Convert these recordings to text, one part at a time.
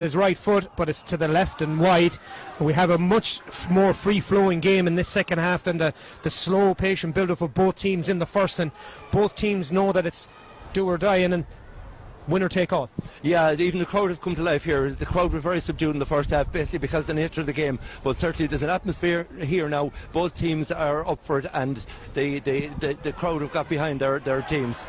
his right foot, but it's to the left and wide. We have a much more free-flowing game in this second half than the slow, patient build-up of both teams in the first, and both teams know that it's do or die and winner take all. Yeah, even the crowd have come to life here. The crowd were very subdued in the first half, basically because of the nature of the game, but certainly there's an atmosphere here now. Both teams are up for it, and the crowd have got behind their teams.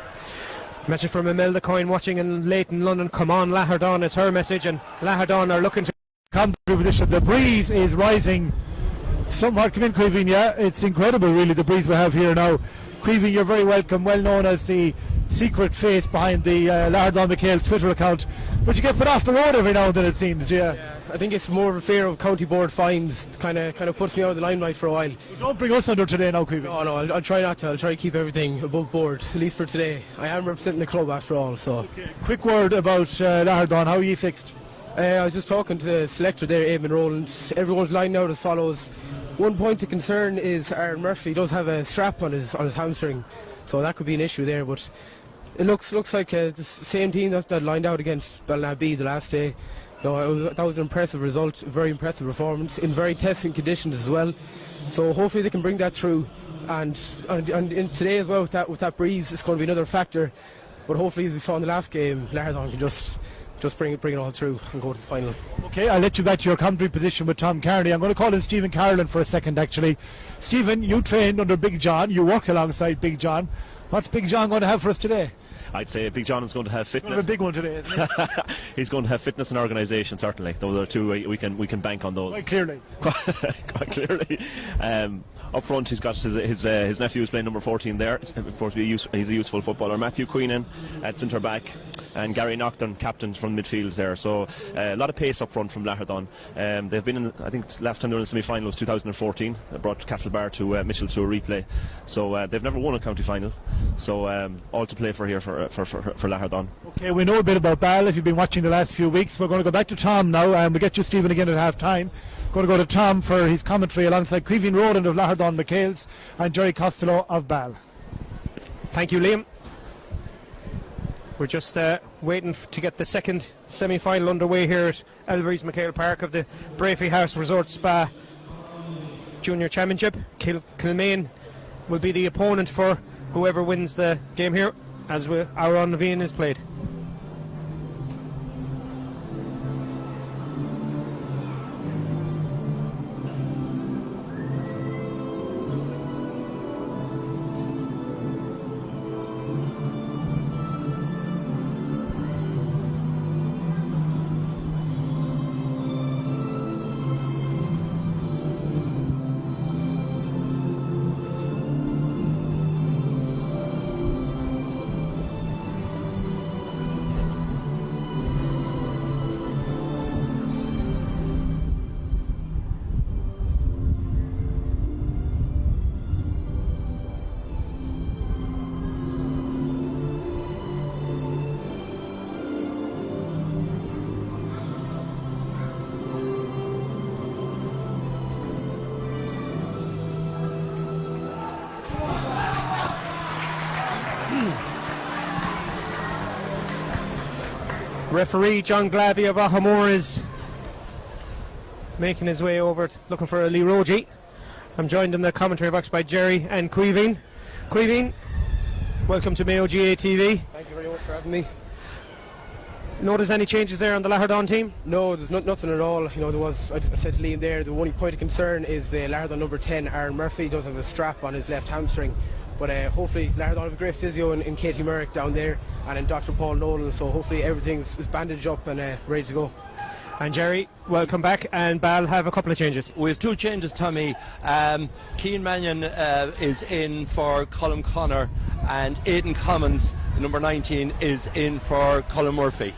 Message from Imelda Coyne watching in Leighton, London. Come on, Lahardane is her message, and Lahardane are looking to come to position. The breeze is rising somewhat. Come in, Creevin. Yeah, it's incredible, really, the breeze we have here now. Creevin, you're very welcome. Well known as the secret face behind the Lahardane McHale's Twitter account, but you get put off the road every now and then, it seems. Yeah. I think it's more of a fear of county board fines. Kind of puts me out of the limelight for a while. Don't bring us under today now, Creevin. No, I'll try not to. I'll try to keep everything above board, at least for today. I am representing the club after all. So okay. Quick word about Lahardane. How are you fixed? I was just talking to the selector there, Eamon Rowland. Everyone's lined out as follows. One point of concern is Aaron Murphy does have a strap on his hamstring, so that could be an issue there. But it looks like the same team that lined out against Balla the last day. That was an impressive result, a very impressive performance in very testing conditions as well. So hopefully they can bring that through. And in today as well, with that breeze, it's going to be another factor. But hopefully, as we saw in the last game, Lahardane can just bring it all through and go to the final. Okay, I'll let you back to your commentary position with Tom Carney. I'm going to call in Stephen Carlin for a second, actually. Stephen, you trained under Big John. You work alongside Big John. What's Big John going to have for us today? I'd say Big John is going to have fitness. Going to have a big one today, isn't it? He's going to have fitness and organisation, certainly. Those are two we can bank on those. Quite clearly. Quite clearly. Up front, he's got his nephew who's playing number 14 there. Of course, he's a useful footballer. Matthew Queenan at centre back, and Gary Nocturne, captain from midfield there. So a lot of pace up front from Lahardane. They've been in, I think last time they were in the semi-final was 2014. They brought Castlebar to Mitchell through a replay. So they've never won a county final. So all to play for here for Lahardane. Okay, we know a bit about Balla if you've been watching the last few weeks. We're going to go back to Tom now, and we'll get you, Stephen, again at half time. Going to go to Tom for his commentary alongside Creevin Rowland of Lahardane McHale's and Jerry Costello of Balla. Thank you, Liam. We're just waiting to get the second semi-final underway here at Elvery's McHale Park of the Brafey House Resort Spa Junior Championship. Kilmaine will be the opponent for whoever wins the game here, as our Naveen is played. Referee John Glavy of Ahamore is making his way over, looking for a Leroji. I'm joined in the commentary box by Jerry and Creevin. Creevin, welcome to Mayo GA TV. Thank you very much for having me. Notice any changes there on the Lahardane team? No, there's nothing at all. There was, I said to Liam there, the only point of concern is Lahardane number 10, Aaron Murphy, does have a strap on his left hamstring. But hopefully Lahardane have a great physio in Katie Merrick down there and in Dr. Paul Nolan, so hopefully everything's bandaged up and ready to go. And Jerry, welcome back, and Bal have a couple of changes. We have two changes, Tommy. Cian Mannion is in for Colm Connor, and Aidan Commons, number 19, is in for Colm Murphy.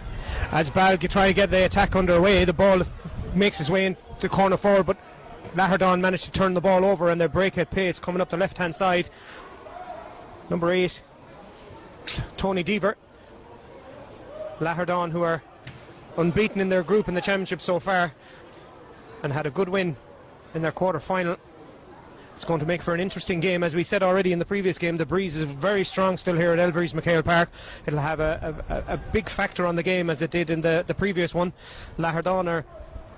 As Bal try to get the attack underway, the ball makes its way into the corner forward, but Lahardane managed to turn the ball over, and they break at pace coming up the left hand side. Number 8, Tony Deaver. Lahardane, who are unbeaten in their group in the championship so far and had a good win in their quarter final. It's going to make for an interesting game. As we said already in the previous game, the breeze is very strong still here at Elvery's McHale Park. It'll have a big factor on the game, as it did in the previous one. Lahardane are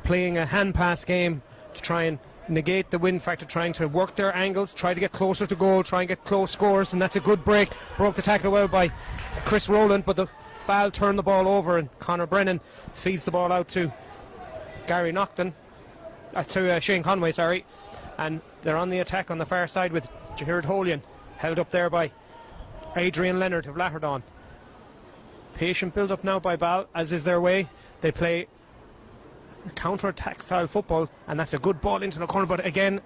playing a hand pass game to try and negate the wind factor, trying to work their angles, try to get closer to goal, try and get close scores, and that's a good break. Broke the tackle well by Chris Rowland, but the Ball turned the ball over, and Conor Brennan feeds the ball out to Gary Naughton, to Shane Conway, sorry. And they're on the attack on the far side with Jared Holian, held up there by Adrian Leonard of Lahardane. Patient build up now by Ball, as is their way. They play counter-attack style football, and that's a good ball into the corner, but again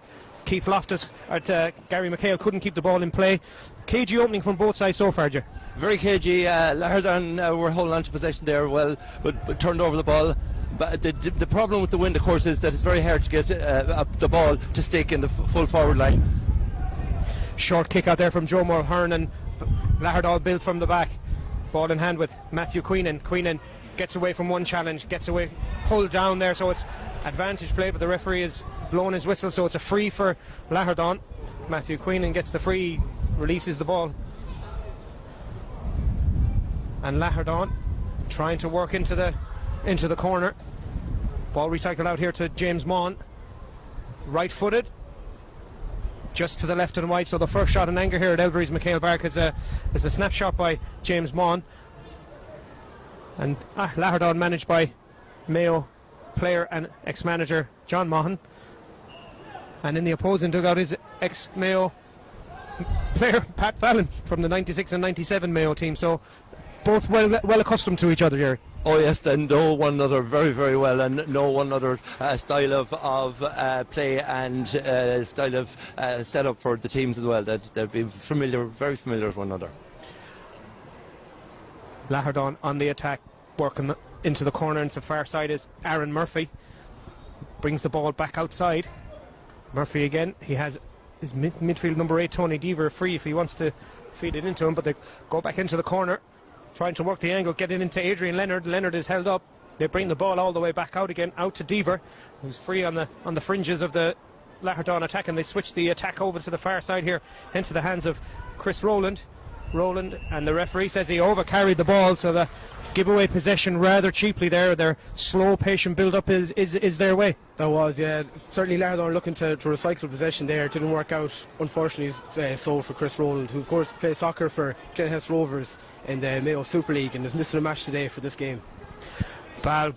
Keith Loftus Gary McHale couldn't keep the ball in play. Cagey opening from both sides so far, Joe. Very cagey. Lahardane were holding on to possession there well, but turned over the ball. But the problem with the wind, of course, is that it's very hard to get the ball to stick in the full forward line. Short kick out there from Joe Mulhern, and Lahardane built from the back. Ball in hand with Matthew Queenan. Queenan gets away from one challenge, gets away, pulled down there, so it's advantage play, but the referee has blown his whistle, so it's a free for Lahardane. Matthew Queenan gets the free, releases the ball, and Lahardane trying to work into the corner. Ball recycled out here to James Maughan, right footed, just to the left and wide. So the first shot in anger here at Elvery's McHale Park is a snapshot by James Maughan. And Lahardane managed by Mayo player and ex-manager John Maughan, and in the opposing dugout is ex-Mayo player Pat Fallon from the 96 and 97 Mayo team. So both well accustomed to each other, Jerry. Oh yes, they know one another very, very well, and know one another style of play and style of setup for the teams as well. That they'll be very familiar with one another. Lahardane on the attack, working into the corner, into the far side is Aaron Murphy. Brings the ball back outside. Murphy again, he has his midfield number 8 Tony Deaver free if he wants to feed it into him, but they go back into the corner, trying to work the angle, get it into Adrian Leonard. Leonard is held up. They bring the ball all the way back out again, out to Deaver, who's free on the fringes of the Lahardane attack, and they switch the attack over to the far side here into the hands of Chris Rowland, and the referee says he overcarried the ball, so the give away possession rather cheaply there. Their slow, patient build-up is their way. That was, yeah. Certainly Lahardane looking to recycle possession there. It didn't work out, unfortunately, so for Chris Rowland, who of course plays soccer for Glenhess Rovers in the Mayo Super League and is missing a match today for this game. Ball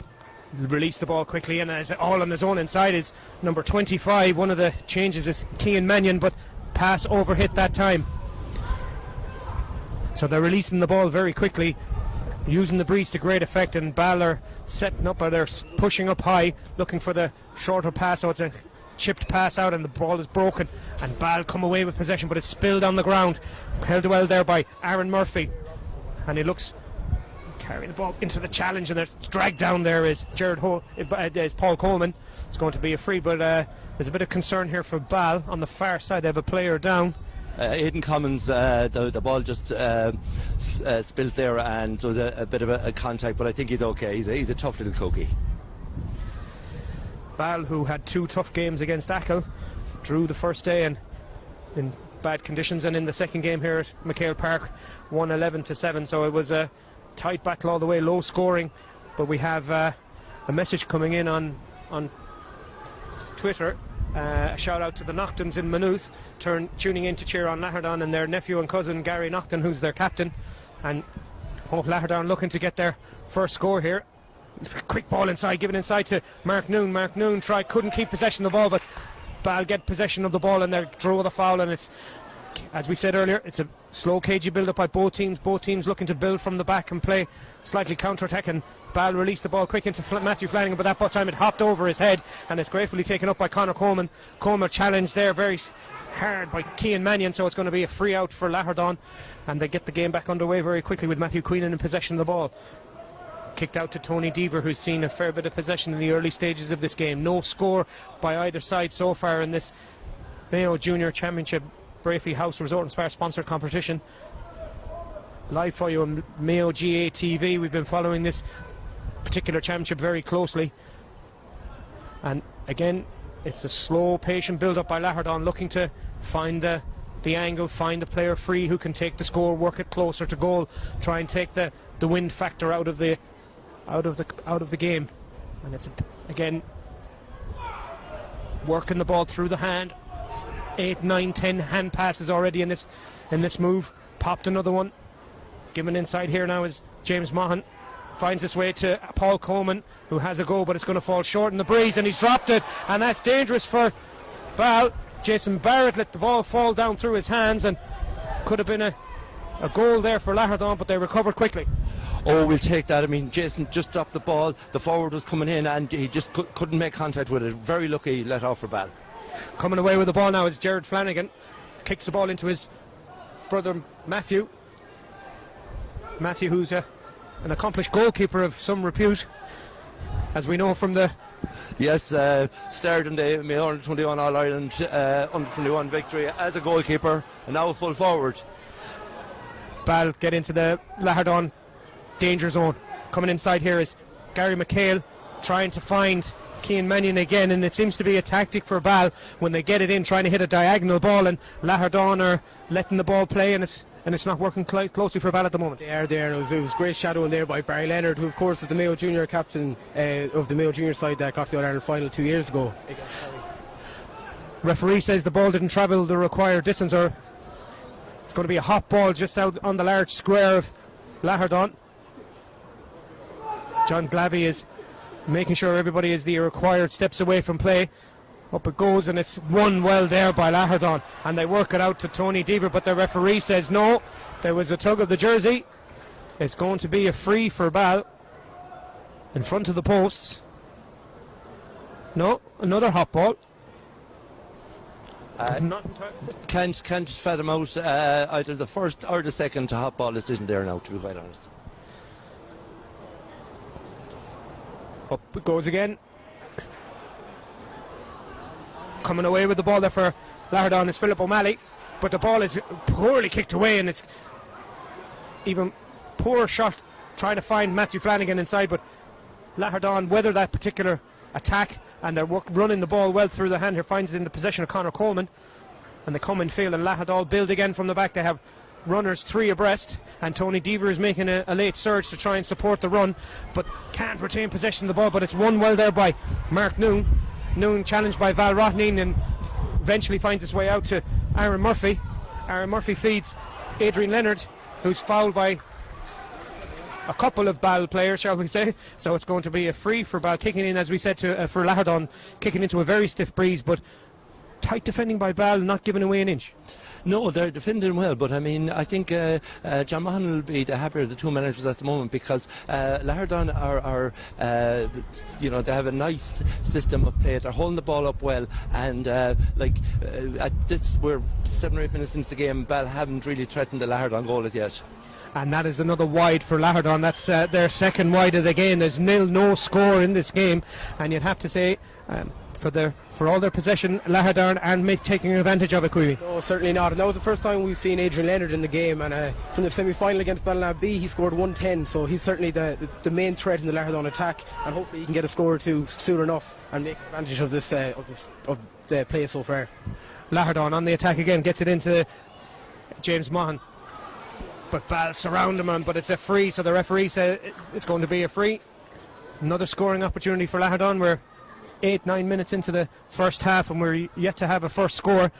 released the ball quickly, and as all on his own inside is number 25. One of the changes is Cian Mannion, but pass overhit that time. So they're releasing the ball very quickly, using the breeze to great effect, and Balla are setting up, or they're pushing up high, looking for the shorter pass. So it's a chipped pass out, and the ball is broken, and Ball come away with possession, but it's spilled on the ground. Held well there by Aaron Murphy, and he looks carrying the ball into the challenge, and they're dragged down there is Paul Coleman. It's going to be a free, but there's a bit of concern here for Ball on the far side. They have a player down. Aidan Commons, the ball just spilled there, and there was a bit of a contact, but I think he's okay. He's a tough little cookie. Ball, who had 2 tough games against Achill, drew the first day and in bad conditions, and in the second game here at McHale Park won 11-7. So it was a tight battle all the way, low scoring. But we have a message coming in on Twitter. A shout out to the Nauchtons in Maynooth, tuning in to cheer on Lahardane and their nephew and cousin Gary Naughton, who's their captain, and hope Lahardane looking to get their first score here. Quick ball inside, given inside to Mark Noon. Mark Noon couldn't keep possession of the ball, but Ball get possession of the ball, and they draw the foul, and it's, as we said earlier, it's a slow, cagey build up by both teams looking to build from the back and play slightly counter-attack, and Ball released the ball quick into Matthew Flanagan, but that time it hopped over his head, and it's gratefully taken up by Conor Coleman. Coleman challenged there very hard by Cian Mannion, so it's going to be a free out for Lahardane, and they get the game back underway very quickly with Matthew Queenan in possession of the ball. Kicked out to Tony Deaver, who's seen a fair bit of possession in the early stages of this game. No score by either side so far in this Mayo Junior Championship Brafey House Resort and Spa sponsored competition. Live for you on Mayo GA TV. We've been following this particular championship very closely, and again It's a slow, patient build-up by Lahardane, looking to find the angle, find the player free who can take the score, work it closer to goal, try and take the wind factor out of the game. And it's again working the ball through the hand. 8, 9, 10 hand passes already in this move. Popped another one. Given inside here now is James Mahan. Finds his way to Paul Coleman, who has a goal, but it's going to fall short in the breeze, and he's dropped it, and that's dangerous for Ball. Jason Barrett let the ball fall down through his hands, and could have been a goal there for Lahardane, but they recovered quickly. Oh, we'll take that. I mean, Jason just dropped the ball. The forward was coming in, and he just couldn't make contact with it. Very lucky let off for Ball. Coming away with the ball now is Jared Flanagan. Kicks the ball into his brother Matthew. Matthew, who's an accomplished goalkeeper of some repute, as we know from the... Yes, starred in the under 21 All Ireland under 21 victory as a goalkeeper, and now a full forward. Ball get into the Lahardane danger zone. Coming inside here is Gary McHale, trying to find Cian Mannion again, and it seems to be a tactic for Ball when they get it in, trying to hit a diagonal ball, and Lahardane are letting the ball play, and it's not working closely for Ball at the moment. They are there, and it was great shadowing there by Barry Leonard, who of course was the Mayo Junior captain of the Mayo Junior side that got to the All-Ireland final 2 years ago. Referee says the ball didn't travel the required distance, or it's going to be a hot ball just out on the large square of Lahardane. John Glavey is making sure everybody is the required steps away from play. Up it goes, and it's won well there by Lahardane, and they work it out to Tony Deaver, but the referee says no, there was a tug of the jersey. It's going to be a free for Ball in front of the posts. No, another hot ball. Can't fathom out either the first or the second hot ball decision there now, to be quite honest. Up it goes again. Coming away with the ball there for Lahardane is Philip O'Malley, but the ball is poorly kicked away, and it's even poor shot trying to find Matthew Flanagan inside, but Lahardane weather that particular attack, and they're running the ball well through the hand here. Finds it in the possession of Conor Coleman, and they come in field, and Lahardane build again from the back. They have runners 3 abreast, and Tony Deaver is making a late surge to try and support the run, but can't retain possession of the ball. But it's won well there by Mark Noon. Noon challenged by Val Rothneen, and eventually finds his way out to Aaron Murphy. Aaron Murphy feeds Adrian Leonard, who's fouled by a couple of Ball players, shall we say. So it's going to be a free for Ball, kicking in, as we said, for Lahardane, kicking into a very stiff breeze, but tight defending by Ball, not giving away an inch. No, they're defending well, but I mean, I think John Mahon will be the happier of the two managers at the moment, because Lahardane are they have a nice system of play. They're holding the ball up well, and we're 7 or 8 minutes into the game, Ball haven't really threatened the Lahardane goal as yet. And that is another wide for Lahardane. That's their second wide of the game. There's no score in this game, and you'd have to say for all their possession, Lahardane and taking advantage of it, Queevy. No, certainly not. And that was the first time we've seen Adrian Leonard in the game, and from the semi-final against Balla B, he scored 110, so he's certainly the main threat in the Lahardane attack, and hopefully he can get a score or two soon enough and make advantage of this of the play so far. Lahardane on the attack again, gets it into James Mahan, but Ball surround him, but it's a free, so the referee said it's going to be a free. Another scoring opportunity for Lahardane. We're 8-9 minutes into the first half, and we're yet to have a first score.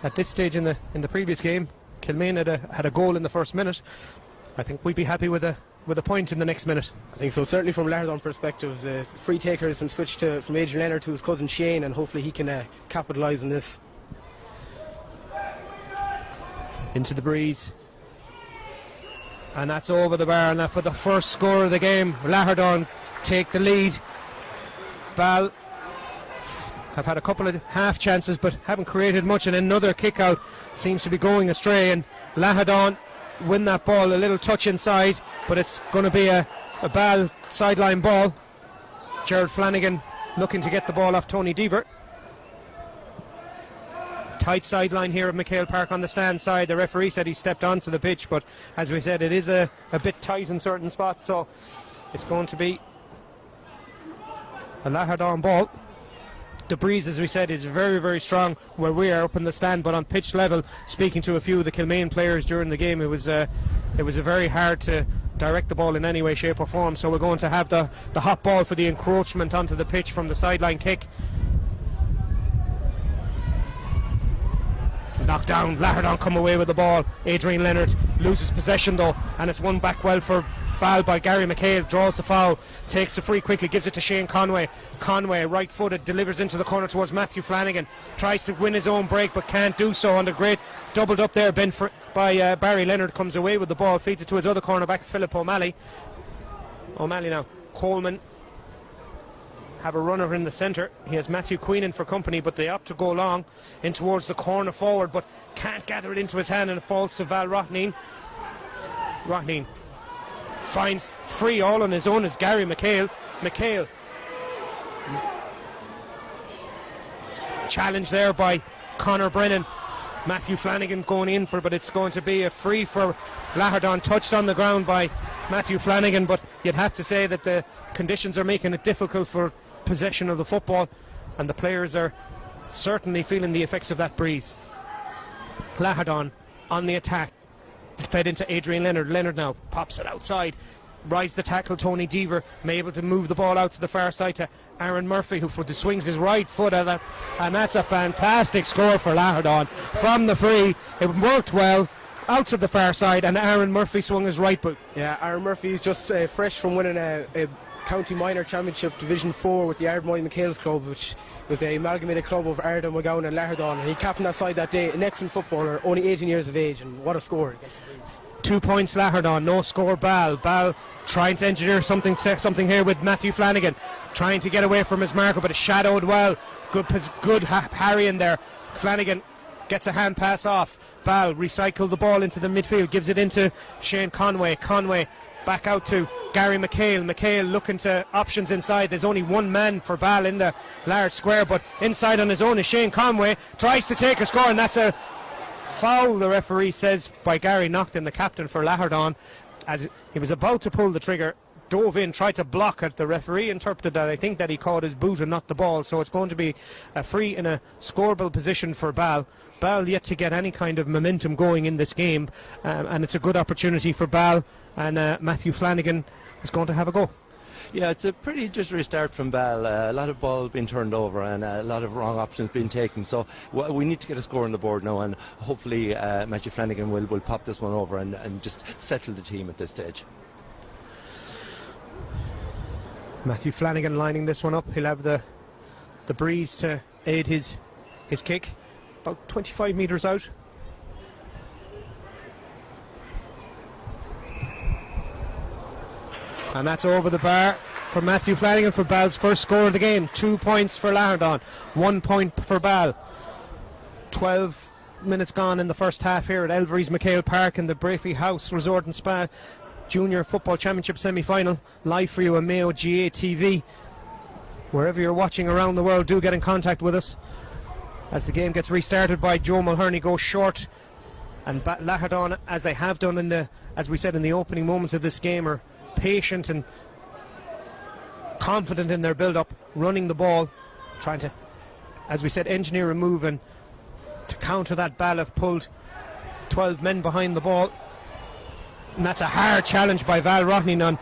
At this stage in the previous game, Kilmaine had a goal in the first minute. I think we'd be happy with a point in the next minute. I think so. Certainly from Lahardane perspective, the free taker has been switched from Adrian Leonard to his cousin Shane, and hopefully he can capitalise on this. Into the breeze, and that's over the bar. And for the first score of the game, Lahardane take the lead. Ball have had a couple of half chances, but haven't created much, and another kick out seems to be going astray, and Lahardane win that ball. A little touch inside, but it's going to be a Ball sideline ball. Jared Flanagan looking to get the ball off Tony Deaver. Tight sideline here at McHale Park on the stand side. The referee said he stepped onto the pitch, but as we said, it is a bit tight in certain spots, so it's going to be a Lahardane ball. the breeze, as we said, is very, very strong where we are up in the stand, but on pitch level, speaking to a few of the Kilmaine players during the game, it was a very hard to direct the ball in any way, shape or form. So we're going to have the hot ball for the encroachment onto the pitch from the sideline kick. Knocked down, Lahardane come away with the ball. Adrian Leonard loses possession though, and it's won back well for Ball by Gary McHale. Draws the foul, takes the free quickly, gives it to Shane Conway. Conway, right footed, delivers into the corner towards Matthew Flanagan. Tries to win his own break but can't do so. On the great doubled up there by Barry Leonard, comes away with the ball, feeds it to his other cornerback Philip O'Malley. O'Malley now, Coleman have a runner in the centre. He has Matthew Queenan for company, but they opt to go long in towards the corner forward, but can't gather it into his hand, and it falls to Val Rohneen. Rohneen finds free all on his own as Gary McHale. McHale challenged there by Conor Brennan. Matthew Flanagan going in for, but it's going to be a free for Lahardane, touched on the ground by Matthew Flanagan, but you'd have to say that the conditions are making it difficult for possession of the football, and the players are certainly feeling the effects of that breeze. Lahardane on the attack, fed into Adrian Leonard. Leonard now pops it outside, rides the tackle. Tony Deaver may able to move the ball out to the far side to Aaron Murphy, who swings his right foot at that, and that's a fantastic score for Lahardane from the free. It worked well out to the far side, and Aaron Murphy swung his right boot. Yeah, Aaron Murphy is just fresh from winning a County Minor Championship Division 4 with the Ardmoy McHale's club, which was the amalgamated club of Ardagh, McGowan and Lahardane, and he captained that side that day. An excellent footballer, only 18 years of age, and what a score. 2 points Lahardane, no score Ball. Ball trying to engineer something here with Matthew Flanagan, trying to get away from his marker, but it's shadowed well. Good parry in there. Flanagan gets a hand pass off. Ball recycled the ball into the midfield, gives it into Shane Conway. Conway back out to Gary McHale. McHale looking to options inside. There's only one man for Ball in the large square, but inside on his own is Shane Conway. Tries to take a score, and that's a foul, the referee says, by Gary Naughton, the captain for Lahardane, as he was about to pull the trigger, dove in, tried to block it. The referee interpreted that, I think, that he caught his boot and not the ball, so it's going to be a free in a scoreable position for Ball. Ball yet to get any kind of momentum going in this game, and it's a good opportunity for Ball, and Matthew Flanagan is going to have a go. Yeah, it's a pretty jittery start from Ball. A lot of ball being turned over and a lot of wrong options being taken. So we need to get a score on the board now, and hopefully Matthew Flanagan will pop this one over and just settle the team at this stage. Matthew Flanagan lining this one up. He'll have the breeze to aid his kick. About 25 metres out. And that's over the bar for Matthew Flanagan for Ball's first score of the game. 2 points for Lahardane, 1 point for Ball. 12 minutes gone in the first half here at Elvery's McHale Park in the Brafey House Resort and Spa Junior Football Championship semi-final. Live for you on Mayo GA TV. Wherever you're watching around the world, do get in contact with us as the game gets restarted by Joe Mulherney. Goes short, and Lahardane, as they have done as we said in the opening moments of this game, are patient and confident in their build-up, running the ball, trying to, as we said, engineer a move, and to counter that. Ball have pulled 12 men behind the ball, and that's a hard challenge by Val Rohneen on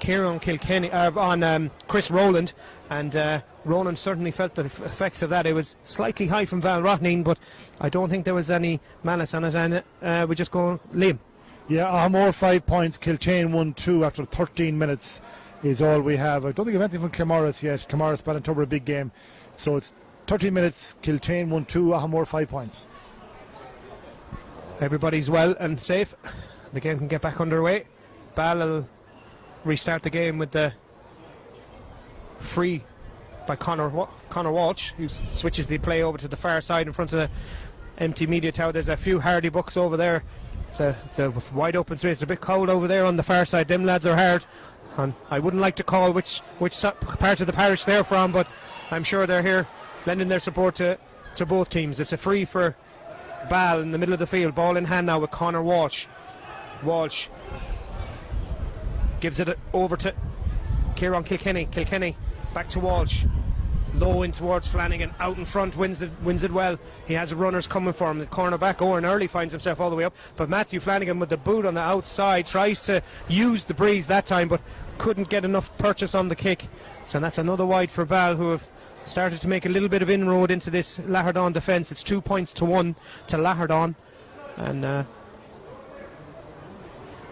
Kieran Kilkenny, on Chris Rowland, and Rowland certainly felt the effects of that. It was slightly high from Val Rohneen, but I don't think there was any malice on it, and we just go Liam. Yeah, Ahmore 5 points, Kilchane 1-2 after 13 minutes is all we have. I don't think we have anything from Claremorris yet. Claremorris Ballintober, a big game. So it's 13 minutes, Kilchane 1-2, Ahmore 5 points. Everybody's well and safe. The game can get back underway. Ball will restart the game with the free by Conor Walsh, who switches the play over to the far side in front of the empty media tower. There's a few Hardy Bucks over there. It's a wide open space. It's a bit cold over there on the far side. Them lads are hard. And I wouldn't like to call which part of the parish they're from, but I'm sure they're here lending their support to both teams. It's a free for Ball in the middle of the field. Ball in hand now with Conor Walsh. Walsh gives it over to Kieran Kilkenny. Kilkenny back to Walsh. low in towards Flanagan, out in front, wins it well. He has runners coming for him. The cornerback Owen Early finds himself all the way up, but Matthew Flanagan with the boot on the outside tries to use the breeze that time, but couldn't get enough purchase on the kick. So that's another wide for Ball, who have started to make a little bit of inroad into this Lahardane defence. It's 2-1 to Lahardane, and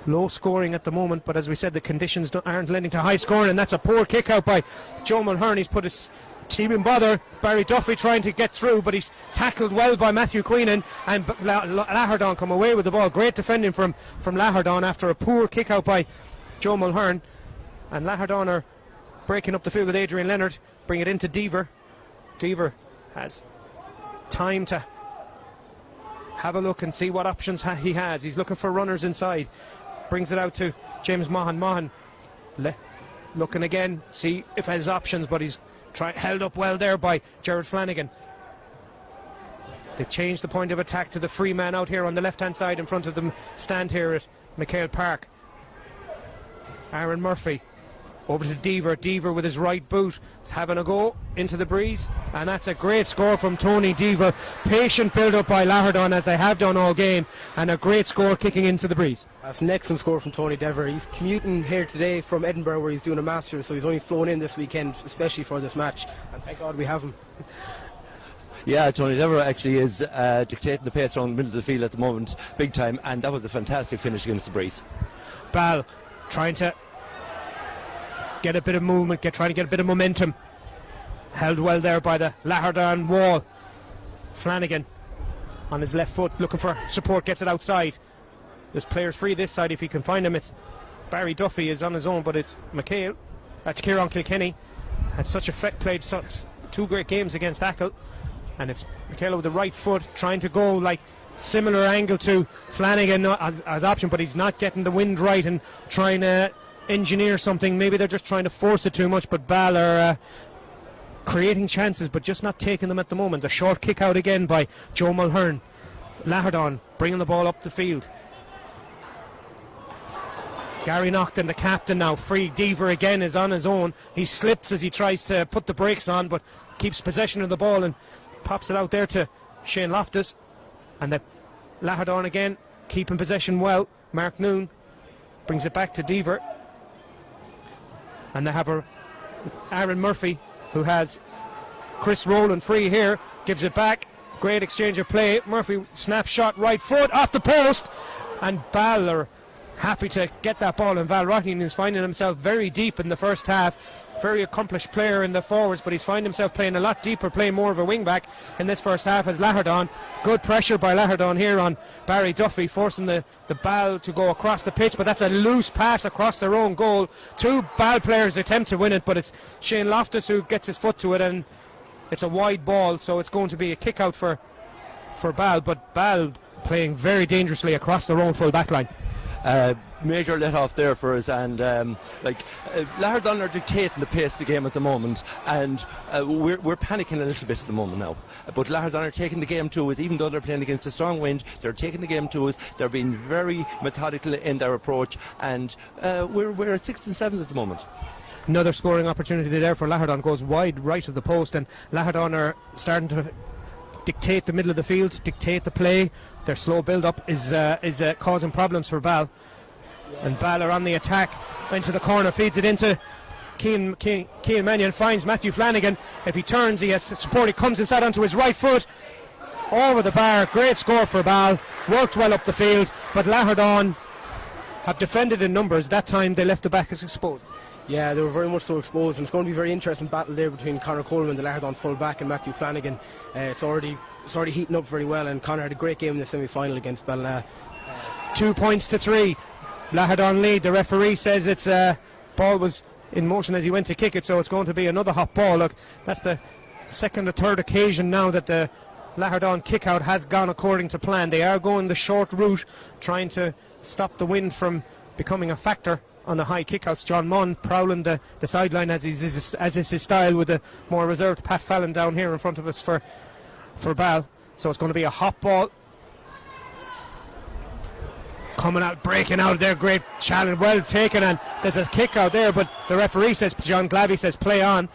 low scoring at the moment, but as we said, the conditions aren't lending to high scoring, and that's a poor kick out by Joe Mulhern. He's put his team in bother. Barry Duffy trying to get through, but he's tackled well by Matthew Queenan, and Lahardane come away with the ball. Great defending from Lahardane after a poor kick out by Joe Mulhern, and Lahardane are breaking up the field with Adrian Leonard. Bring it into Deaver. Deaver has time to have a look and see what options he has. He's looking for runners inside. Brings it out to James Mahan. Mahan looking again, see if he has options, but he's held up well there by Gerard Flanagan. They changed the point of attack to the free man out here on the left hand side in front of them stand here at McHale Park. Aaron Murphy over to Deaver. Deaver with his right boot is having a go into the breeze, and that's a great score from Tony Deaver. Patient build up by Lahardane, as they have done all game, and a great score kicking into the breeze. That's an excellent score from Tony Deaver. He's commuting here today from Edinburgh, where he's doing a Masters, so he's only flown in this weekend especially for this match, and thank God we have him. Yeah, Tony Dever actually is dictating the pace around the middle of the field at the moment, big time, and that was a fantastic finish against the breeze. Ball trying to get a bit of movement, trying to get a bit of momentum. Held well there by the Lahardane wall. Flanagan on his left foot looking for support, gets it outside. There's players free this side if he can find them. It's Barry Duffy is on his own, but it's McHale. That's Kieran Kilkenny. Had such effect, played two great games against Ackle, and it's McHale with the right foot trying to go like similar angle to Flanagan as option, but he's not getting the wind right and trying to engineer something. Maybe they're just trying to force it too much, but Ball are creating chances but just not taking them at the moment. A short kick out again by Joe Mulhern. Lahardane bringing the ball up the field. Gary Naughton, the captain, now free. Deaver again is on his own. He slips as he tries to put the brakes on, but keeps possession of the ball and pops it out there to Shane Loftus. And that Lahardane again keeping possession well. Mark Noon brings it back to Deaver, and they have Aaron Murphy, who has Chris Rowland free here, gives it back. Great exchange of play. Murphy snapshot right foot off the post, and Ball are happy to get that ball, and Val Rotting is finding himself very deep in the first half. Very accomplished player in the forwards, but he's finding himself playing a lot deeper, playing more of a wing back in this first half as Lahardane. Good pressure by Lahardane here on Barry Duffy, forcing the ball to go across the pitch, but that's a loose pass across their own goal. Two Ball players attempt to win it, but it's Shane Loftus who gets his foot to it, and it's a wide ball, so it's going to be a kick out for Ball, but Ball playing very dangerously across their own full back line. Major let off there for us, and Lahardane are dictating the pace of the game at the moment, and we're panicking a little bit at the moment now, but Lahardane are taking the game to us. Even though they're playing against a strong wind, they're taking the game to us. They're being very methodical in their approach, and we're at 6th and 7th at the moment. Another scoring opportunity there for Lahardane, goes wide right of the post, and Lahardane are starting to dictate the middle of the field, dictate the play. Their slow build up is causing problems for Ball, and Ball are on the attack into the corner, feeds it into Cian Mannion, finds Matthew Flanagan. If he turns, he has support. He comes inside onto his right foot over the bar. Great score for Ball, worked well up the field, but Lahardane have defended in numbers. That time they left the back as exposed. Yeah, they were very much so exposed, and it's going to be a very interesting battle there between Conor Coleman, the Lahardane full back, and Matthew Flanagan. It's already heating up very well, and Conor had a great game in the semi-final against Balla. 2-3. Lahardane lead. The referee says it's ball was in motion as he went to kick it, so it's going to be another hot ball. Look, that's the second or third occasion now that the Lahardane kick out has gone according to plan. They are going the short route, trying to stop the wind from becoming a factor on the high kickouts. John Munn prowling the sideline as is his style, with the more reserved Pat Fallon down here in front of us for Ball. So it's going to be a hot ball coming out, breaking out there. Great challenge, well taken, and there's a kick out there, but the referee says, John Glavey says, play on.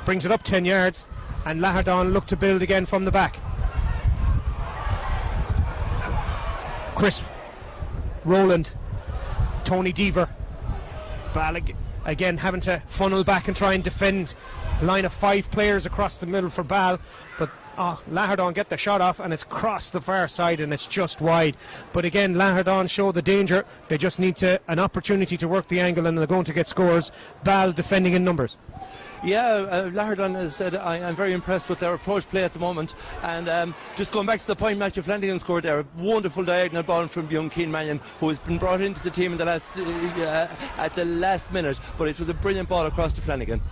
brings it up 10 yards, and Lahardane look to build again from the back. Chris Rowland, Tony Deaver, Balla again having to funnel back and try and defend. Line of 5 players across the middle for Ball, but Lahardane get the shot off and it's crossed the far side and it's just wide. But again, Lahardane show the danger. They just need an opportunity to work the angle, and they're going to get scores. Ball defending in numbers. Yeah, Lahardane has said I'm very impressed with their approach play at the moment. And just going back to the point Matthew Flanagan scored there, a wonderful diagonal ball from young Keane Mannion, who has been brought into the team in the last at the last minute. But it was a brilliant ball across to Flanagan.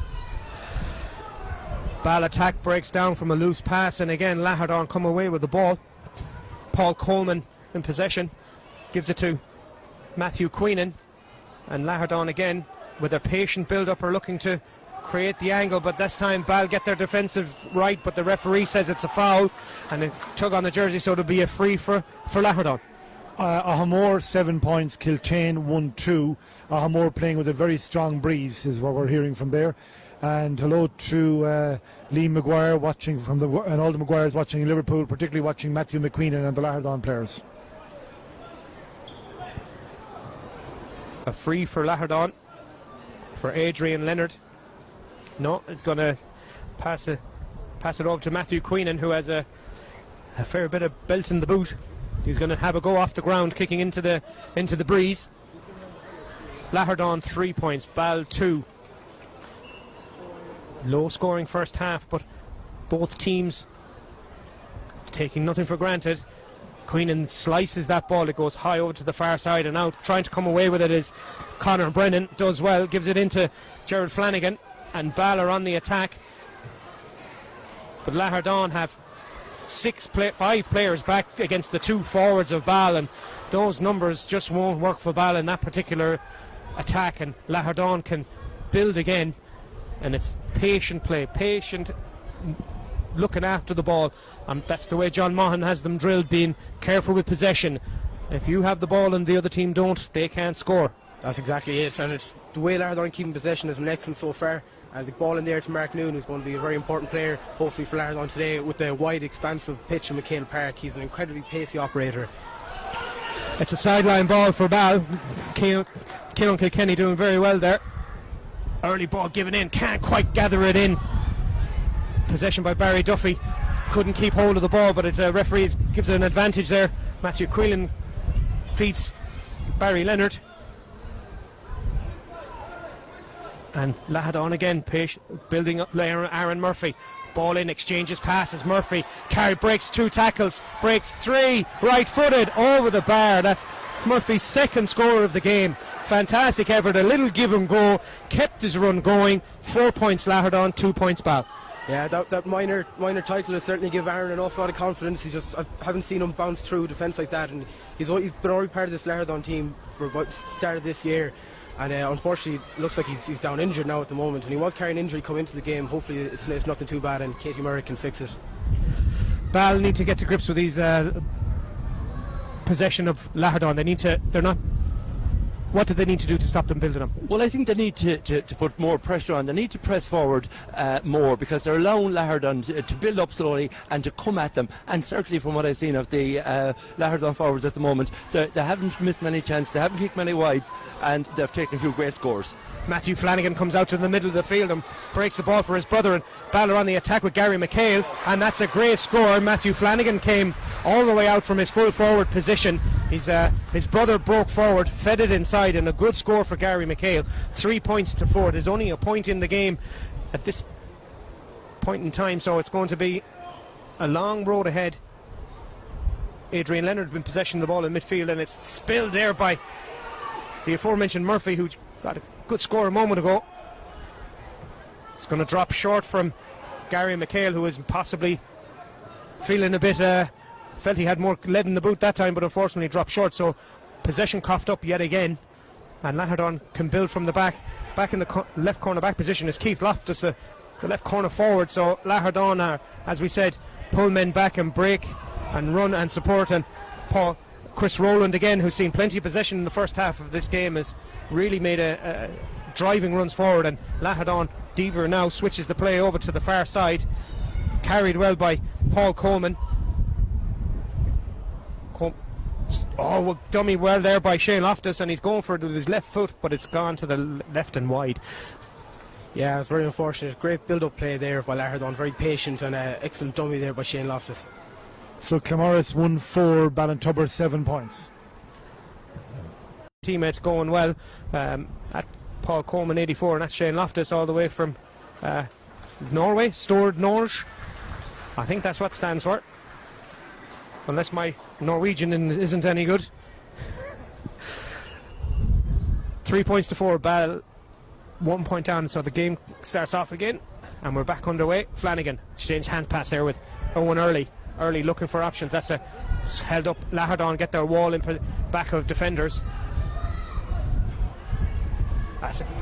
Ball attack breaks down from a loose pass, and again Lahardane come away with the ball. Paul Coleman in possession, gives it to Matthew Queenan, and Lahardane again with their patient build-up are looking to create the angle, but this time Ball get their defensive right, but the referee says it's a foul and a tug on the jersey, so it'll be a free for Lahardane. Ahamore 7 points, Kiltane 1-2. Ahamore playing with a very strong breeze is what we're hearing from there. And hello to Liam Maguire watching and all the Maguires watching in Liverpool, particularly watching Matthew McQueenan and the Lahardane players. A free for Lahardane for Adrian Leonard. No, it's going to pass it over to Matthew Queenan, who has a fair bit of belt in the boot. He's going to have a go off the ground, kicking into the breeze. Lahardane 3 points, Ball 2. Low scoring first half, but both teams taking nothing for granted. Queenan slices that ball, it goes high over to the far side and out. Trying to come away with it is Conor Brennan, does well, gives it into Gerald Flanagan, and Balla on the attack. But Lahardane have 5 players back against the 2 forwards of Ball, and those numbers just won't work for Ball in that particular attack, and Lahardane can build again. And it's patient play, patient looking after the ball. That's the way John Maughan has them drilled, being careful with possession. If you have the ball and the other team don't, they can't score. That's exactly it, and it's the way Lahardane keeping possession has been excellent so far. And the ball in there to Mark Noon, who's going to be a very important player, hopefully for Lahardane today, with the wide, expansive pitch in McHale Park. He's an incredibly pacey operator. It's a sideline ball for Ball. Ciaran Kilkenny doing very well there. Early ball given in, can't quite gather it in. Possession by Barry Duffy, couldn't keep hold of the ball, but it's a referee gives it an advantage there. Matthew Quillen feeds Barry Leonard, and Lahardane again building up Aaron Murphy. Ball in, exchanges passes. Murphy breaks 2 tackles, breaks 3, right footed over the bar. That's Murphy's second score of the game. Fantastic effort, a little give and go, kept his run going. 4 points Lahardane, 2 points Ball. Yeah, that minor title will certainly give Aaron an awful lot of confidence. I haven't seen him bounce through defence like that, and he's been already part of this Lahardane team for about the start of this year. And unfortunately, it looks like he's down injured now at the moment, and he was carrying injury coming into the game. Hopefully it's nothing too bad, and Katie Murray can fix it. Ball need to get to grips with these possession of Lahardane. They're not. What do they need to do to stop them building them? Well, I think they need to put more pressure on. They need to press forward more, because they're allowing Lahardane to build up slowly and to come at them. And certainly from what I've seen of the Lahardane forwards at the moment, they haven't missed many chances, they haven't kicked many wides, and they've taken a few great scores. Matthew Flanagan comes out to the middle of the field and breaks the ball for his brother, and Balla on the attack with Gary McHale, and that's a great score. Matthew Flanagan came all the way out from his full forward position. His brother broke forward, fed it inside, and a good score for Gary McHale. 3 points to 4. There's only a point in the game at this point in time, so it's going to be a long road ahead. Adrian Leonard has been possession of the ball in midfield, and it's spilled there by the aforementioned Murphy, who got a good score a moment ago. It's going to drop short from Gary McHale, who is possibly feeling a bit felt he had more lead in the boot that time, but unfortunately dropped short. So possession coughed up yet again, and Lahardane can build from the back in the left corner back position is Keith Loftus, the left corner forward. So Lahardane are, as we said, pull men back and break and run and support, and Chris Rowland again, who's seen plenty of possession in the first half of this game, has really made a driving runs forward, and Lahardane Deaver now switches the play over to the far side, carried well by Paul Coleman. Well, dummy well there by Shane Loftus, and he's going for it with his left foot, but it's gone to the left and wide. Yeah, it's very unfortunate. Great build-up play there by Lahardane, very patient, and excellent dummy there by Shane Loftus. So Claremorris won 4, Ballintubber 7 points. Teammates going well at Paul Coleman 84, and that's Shane Loftus all the way from Norway, Stord Norge. I think that's what it stands for, unless my Norwegian isn't any good. 3 points to 4, Ball 1 point down, so the game starts off again, and we're back underway. Flanagan changed hand pass there with Owen Early looking for options. That's held up. Lahardane get their wall in back of defenders.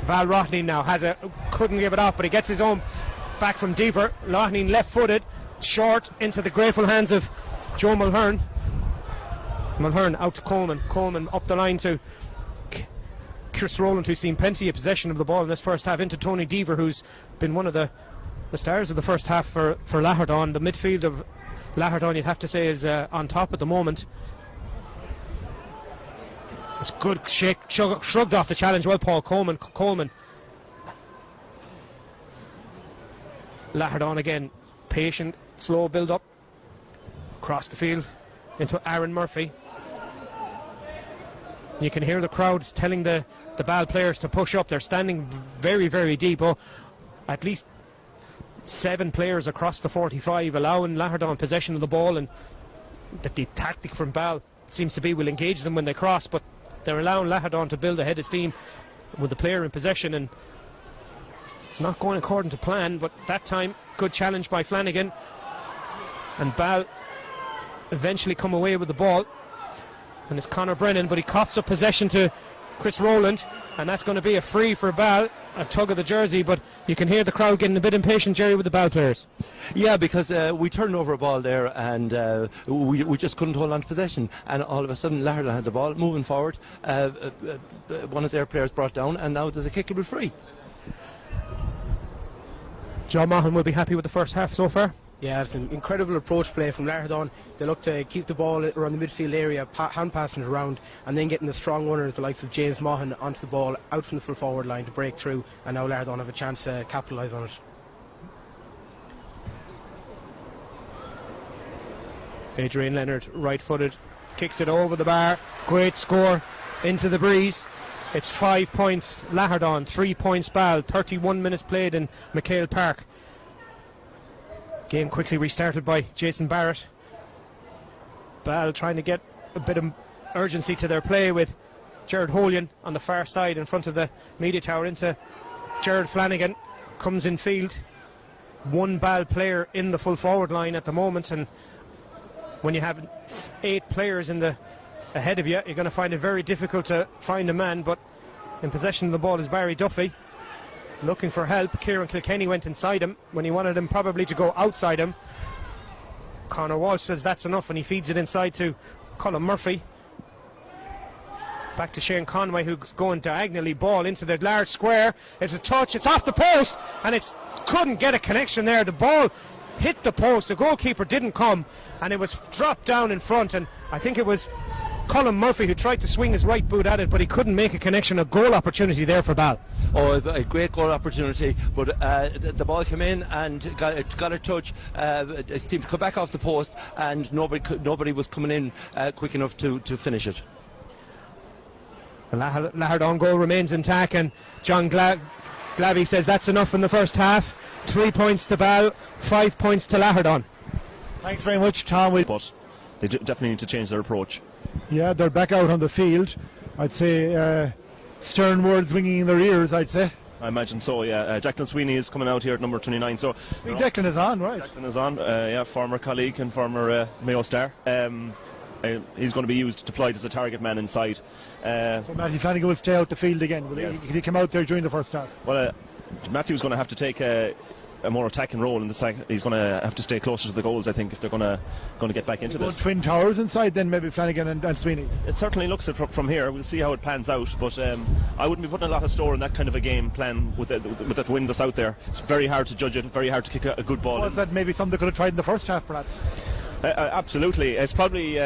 Val Rothning now couldn't give it up, but he gets his own back from Deaver. Rothning left-footed, short into the grateful hands of Joe Mulhern. Mulhern out to Coleman. Coleman up the line to Chris Rowland, who's seen plenty of possession of the ball in this first half, into Tony Deaver, who's been one of the stars of the first half for Lahardane. The midfield of Lahardane, you'd have to say, is on top at the moment. It's good shake, shrugged off the challenge. Well, Paul Coleman. Lahardane again, patient, slow build up across the field into Aaron Murphy. You can hear the crowd telling the Ball players to push up. They're standing very, very deep. At least 7 players across the 45, allowing Lahardane possession of the ball, and the tactic from Ball seems to be we'll engage them when they cross, but they're allowing Lahardane to build ahead of steam with the player in possession, and it's not going according to plan. But that time, good challenge by Flanagan, and Ball eventually come away with the ball, and it's Conor Brennan, but he coughs up possession to Chris Rowland, and that's going to be a free for Ball. A tug of the jersey, but you can hear the crowd getting a bit impatient, Jerry, with the Ball players. Yeah, because we turned over a ball there, and we just couldn't hold on to possession, and all of a sudden Lahardane had the ball moving forward. One of their players brought down, and now there's a kickable free. John Mahan will be happy with the first half so far. Yeah, it's an incredible approach play from Lahardane. They look to keep the ball around the midfield area, hand passing it around, and then getting the strong runners, the likes of James Mahan, onto the ball out from the full forward line to break through, and now Lahardane have a chance to capitalise on it. Adrian Leonard, right-footed, kicks it over the bar. Great score into the breeze. It's 5 points Lahardane, 3 points Ball. 31 minutes played in McHale Park. Game quickly restarted by Jason Barrett. Ball trying to get a bit of urgency to their play with Gerard Holian on the far side in front of the media tower into Gerard Flanagan. Comes in field. 1 Ball player in the full forward line at the moment, and when you have 8 players ahead of you, you're going to find it very difficult to find a man. But in possession of the ball is Barry Duffy, looking for help. Kieran Kilkenny went inside him when he wanted him probably to go outside him. Conor Walsh says that's enough, and he feeds it inside to Colin Murphy. Back to Shane Conway, who's going diagonally, ball into the large square. It's a touch, it's off the post, and it's couldn't get a connection there. The ball hit the post, the goalkeeper didn't come, and it was dropped down in front, and I think it was Colin Murphy who tried to swing his right boot at it, but he couldn't make a connection. A goal opportunity there for Ball. Oh, a great goal opportunity, but the ball came in and got a touch. It seemed to come back off the post, and nobody was coming in quick enough to finish it. The Lahardane goal remains intact, and John Glavy says that's enough in the first half. 3 points to Ball, 5 points to Lahardane. Thanks very much, Tom. But they definitely need to change their approach. Yeah, they're back out on the field. I'd say stern words ringing in their ears, I'd say. I imagine so, yeah. Declan Sweeney is coming out here at number 29. So Declan is on, right? Declan is on, yeah, former colleague and former Mayo star. He's going to be deployed as a target man inside. So Matthew Flanagan will stay out the field again. Will yes. he come out there during the first half? Well, Matthew's going to have to take a more attacking role in the second. He's going to have to stay closer to the goals, I think, if they're going to get back into this. Twin Towers inside then, maybe Flanagan and Sweeney. It certainly looks it from here. We'll see how it pans out, but I wouldn't be putting a lot of store in that kind of a game plan with that wind that's out there. It's very hard to judge it, very hard to kick a good ball. Was that maybe something they could have tried in the first half, perhaps? Absolutely. It's probably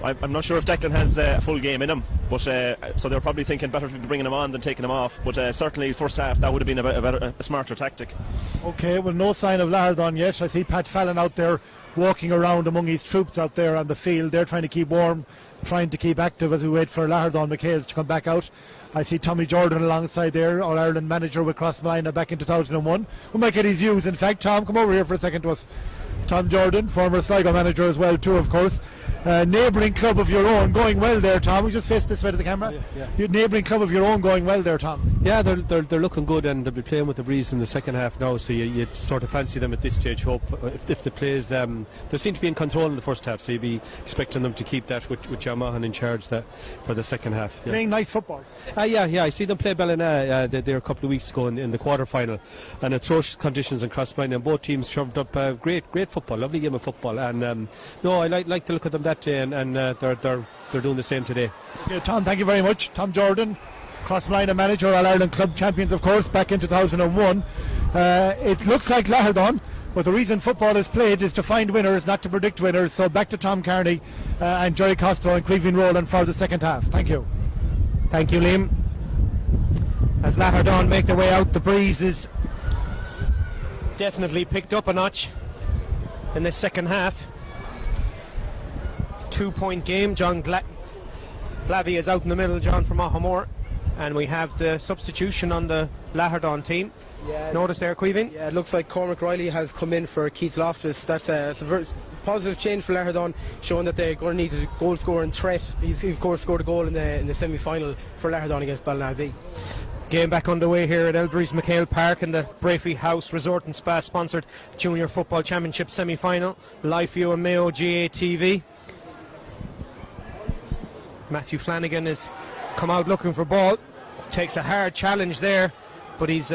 I'm not sure if Declan has a full game in him, but so they're probably thinking better to be bringing him on than taking him off, but certainly first half that would have been a smarter tactic. Okay, well, no sign of Lahardane yet. I see Pat Fallon out there walking around among his troops out there on the field. They're trying to keep warm, trying to keep active as we wait for Lahardane McHale's to come back out. I see Tommy Jordan alongside there, All-Ireland manager with Crossmline back in 2001. We might get his views. In fact, Tom, come over here for a second to us. Tom Jordan, former Sligo manager as well too, of course. Neighbouring club of your own going well there, Tom. We just face this way to the camera. Your neighbouring club of your own going well there, Tom. Yeah, they're looking good, and they'll be playing with the breeze in the second half now, so you sort of fancy them at this stage. Hope if the plays they seem to be in control in the first half, so you'd be expecting them to keep that with John Mahan in charge for the second half. Playing nice football. Yeah, I see them play Balla there a couple of weeks ago in the quarter final, and atrocious conditions in Crossmline, and both teams shoved up great football, lovely game of football, and no, I like to look at them that day, and they're doing the same today. Okay, Tom, thank you very much. Tom Jordan, Crossmline manager, All-Ireland club champions, of course, back in 2001. It looks like Lahardane, but the reason football is played is to find winners, not to predict winners. So back to Tom Kearney and Jerry Costello and Queeveen Rowland for the second half. Thank you. Thank you, Liam. As Lahardane make their way out, the breeze is definitely picked up a notch in this second half. 2-point game. John Glavy is out in the middle, John from Ahamore, and we have the substitution on the Lahardane team. Notice there, Queeveen? Yeah, it looks like Cormac Riley has come in for Keith Loftus. That's a very positive change for Lahardane, showing that they're going to need a goal scoring threat. He's of course scored a goal in the semi-final for Lahardane against Balla. Game back underway here at Elvery's McHale Park in the Brafey House Resort and Spa sponsored Junior Football Championship semi-final. Live for you on Mayo GA TV. Matthew Flanagan has come out looking for ball, takes a hard challenge there, but he's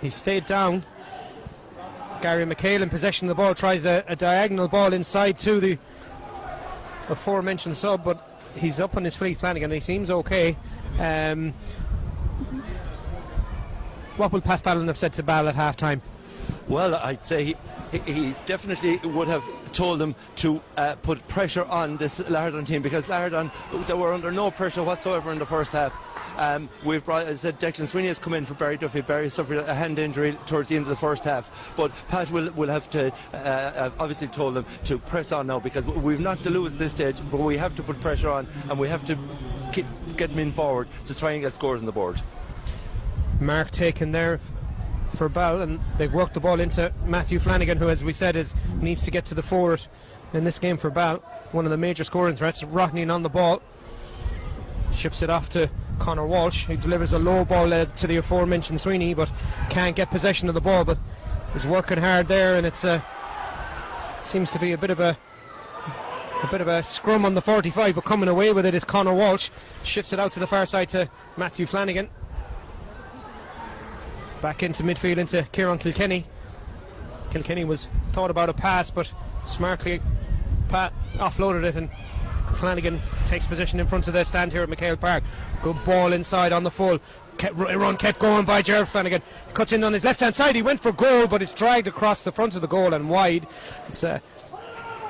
stayed down. Gary McHale in possession of the ball, tries a diagonal ball inside to the aforementioned sub, but he's up on his feet, Flanagan. He seems okay. What will Pat Fallon have said to Ball at half time? Well, I'd say he definitely would have told them to put pressure on this Lahardane team, because Lahardane, they were under no pressure whatsoever in the first half. We've brought, as I said, Declan Sweeney has come in for Barry Duffy. Barry suffered a hand injury towards the end of the first half, but Pat will have to obviously told them to press on now, because we've not to lose at this stage, but we have to put pressure on, and we have to get them in forward to try and get scores on the board. Mark taken there for Ball, and they've worked the ball into Matthew Flanagan, who, as we said, needs to get to the forward in this game for Ball. One of the major scoring threats. Rockney on the ball, ships it off to Conor Walsh, who delivers a low ball to the aforementioned Sweeney, but can't get possession of the ball, but is working hard there, and it's seems to be a bit of a scrum on the 45, but coming away with it is Conor Walsh. Shifts it out to the far side to Matthew Flanagan. Back into midfield into Kieran Kilkenny. Kilkenny was thought about a pass, but smartly Pat offloaded it, and Flanagan takes position in front of the stand here at McHale Park. Good ball inside on the full. Run kept going by Gerard Flanagan. Cuts in on his left hand side. He went for goal, but it's dragged across the front of the goal and wide. It's an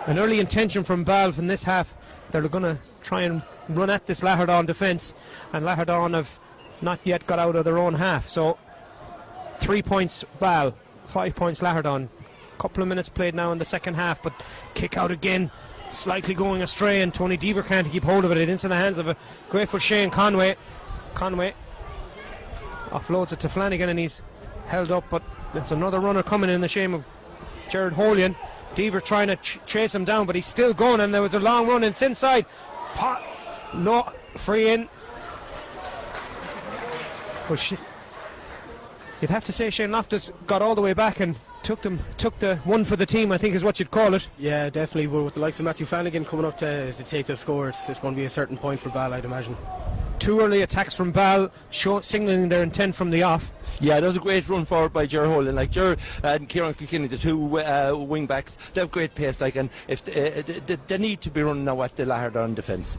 early intention from Ball from this half. They're going to try and run at this Lahardane defence, and Lahardane have not yet got out of their own half. So 3 points Ball, 5 points Lahardane. Couple of minutes played now in the second half, but kick out again, slightly going astray, and Tony Deaver can't keep hold of it. It's into the hands of a grateful Shane Conway. Conway offloads it to Flanagan, and he's held up, but there's another runner coming in the shame of Jared Holian. Deaver trying to chase him down, but he's still going, and there was a long run, and it's inside. No, free in. But you'd have to say Shane Loftus got all the way back and took the one for the team, I think is what you'd call it. Yeah, definitely. But with the likes of Matthew Flanagan coming up to take the score, it's going to be a certain point for Ball, I'd imagine. Two early attacks from Ball, signalling their intent from the off. Yeah, that was a great run forward by Ger Holan. Like Ger and Kieran Kilkenny, the two wing backs, they have great pace. Like, and if they need to be running now at the Lahardane defence.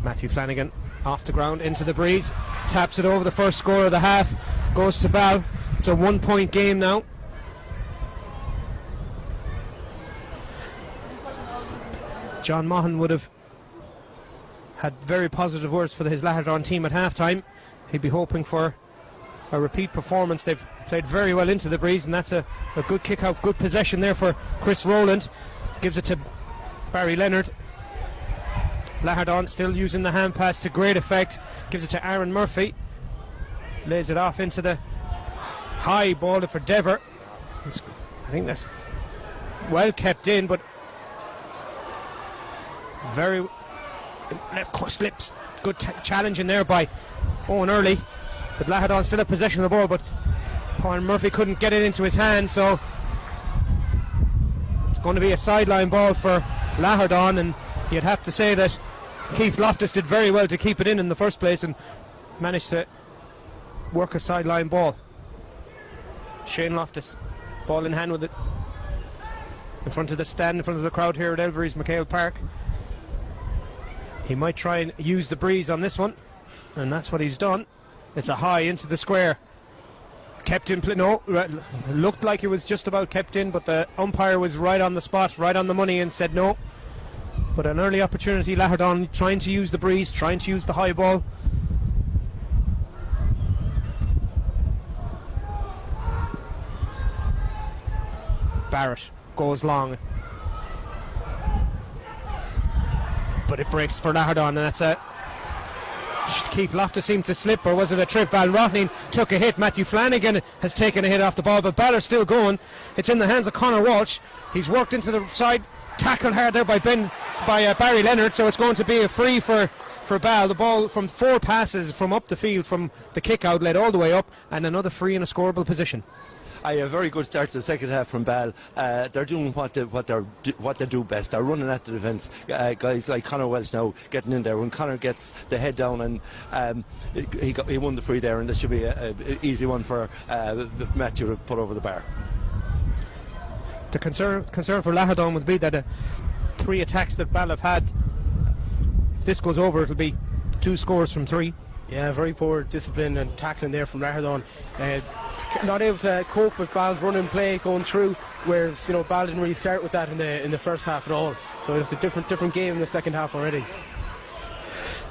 Matthew Flanagan off the ground into the breeze, taps it over. The first score of the half goes to Ball. It's a 1 point game now. John Maughan would have had very positive words for his Lahardane team at half time. He'd be hoping for a repeat performance. They've played very well into the breeze, and that's a good kick out, good possession there for Chris Rowland. Gives it to Barry Leonard. Lahardane still using the hand pass to great effect. Gives it to Aaron Murphy. Lays it off into the high ball for Dever. I think that's well kept in, but very left slips. Good challenge in there by Owen Early. But Lahardane still have possession of the ball, but Aaron Murphy couldn't get it into his hand, so it's going to be a sideline ball for Lahardane, and you'd have to say that Keith Loftus did very well to keep it in the first place and managed to work a sideline ball. Shane Loftus, ball in hand with it in front of the stand, in front of the crowd here at Elvery's McHale Park. He might try and use the breeze on this one, and that's what he's done. It's a high into the square. Kept in, looked like it was just about kept in, but the umpire was right on the spot, right on the money, and said no. But an early opportunity, Lahardane trying to use the breeze, trying to use the high ball. Barrett goes long, but it breaks for Lahardane, and that's a Keith Loftus seemed to slip, or was it a trip? Val Rothning took a hit. Matthew Flanagan has taken a hit off the ball, but Ballar's still going. It's in the hands of Conor Walsh. He's worked into the side, tackled hard there by Barry Leonard, so it's going to be a free for Ball. The ball from 4 passes from up the field, from the kick out, led all the way up, and another free in a scoreable position. A very good start to the second half from Ball. They're doing what they do best. They're running at the defence. Guys like Conor Welsh now getting in there. When Conor gets the head down, and he won the free there, and this should be an easy one for Matthew to put over the bar. The concern for Lahardane would be that 3 attacks that Ball have had, if this goes over, it'll be 2 scores from 3. Yeah, very poor discipline and tackling there from Lahardane. Not able to cope with Ball's running play going through, whereas Ball didn't really start with that in the first half at all. So it's a different game in the second half already.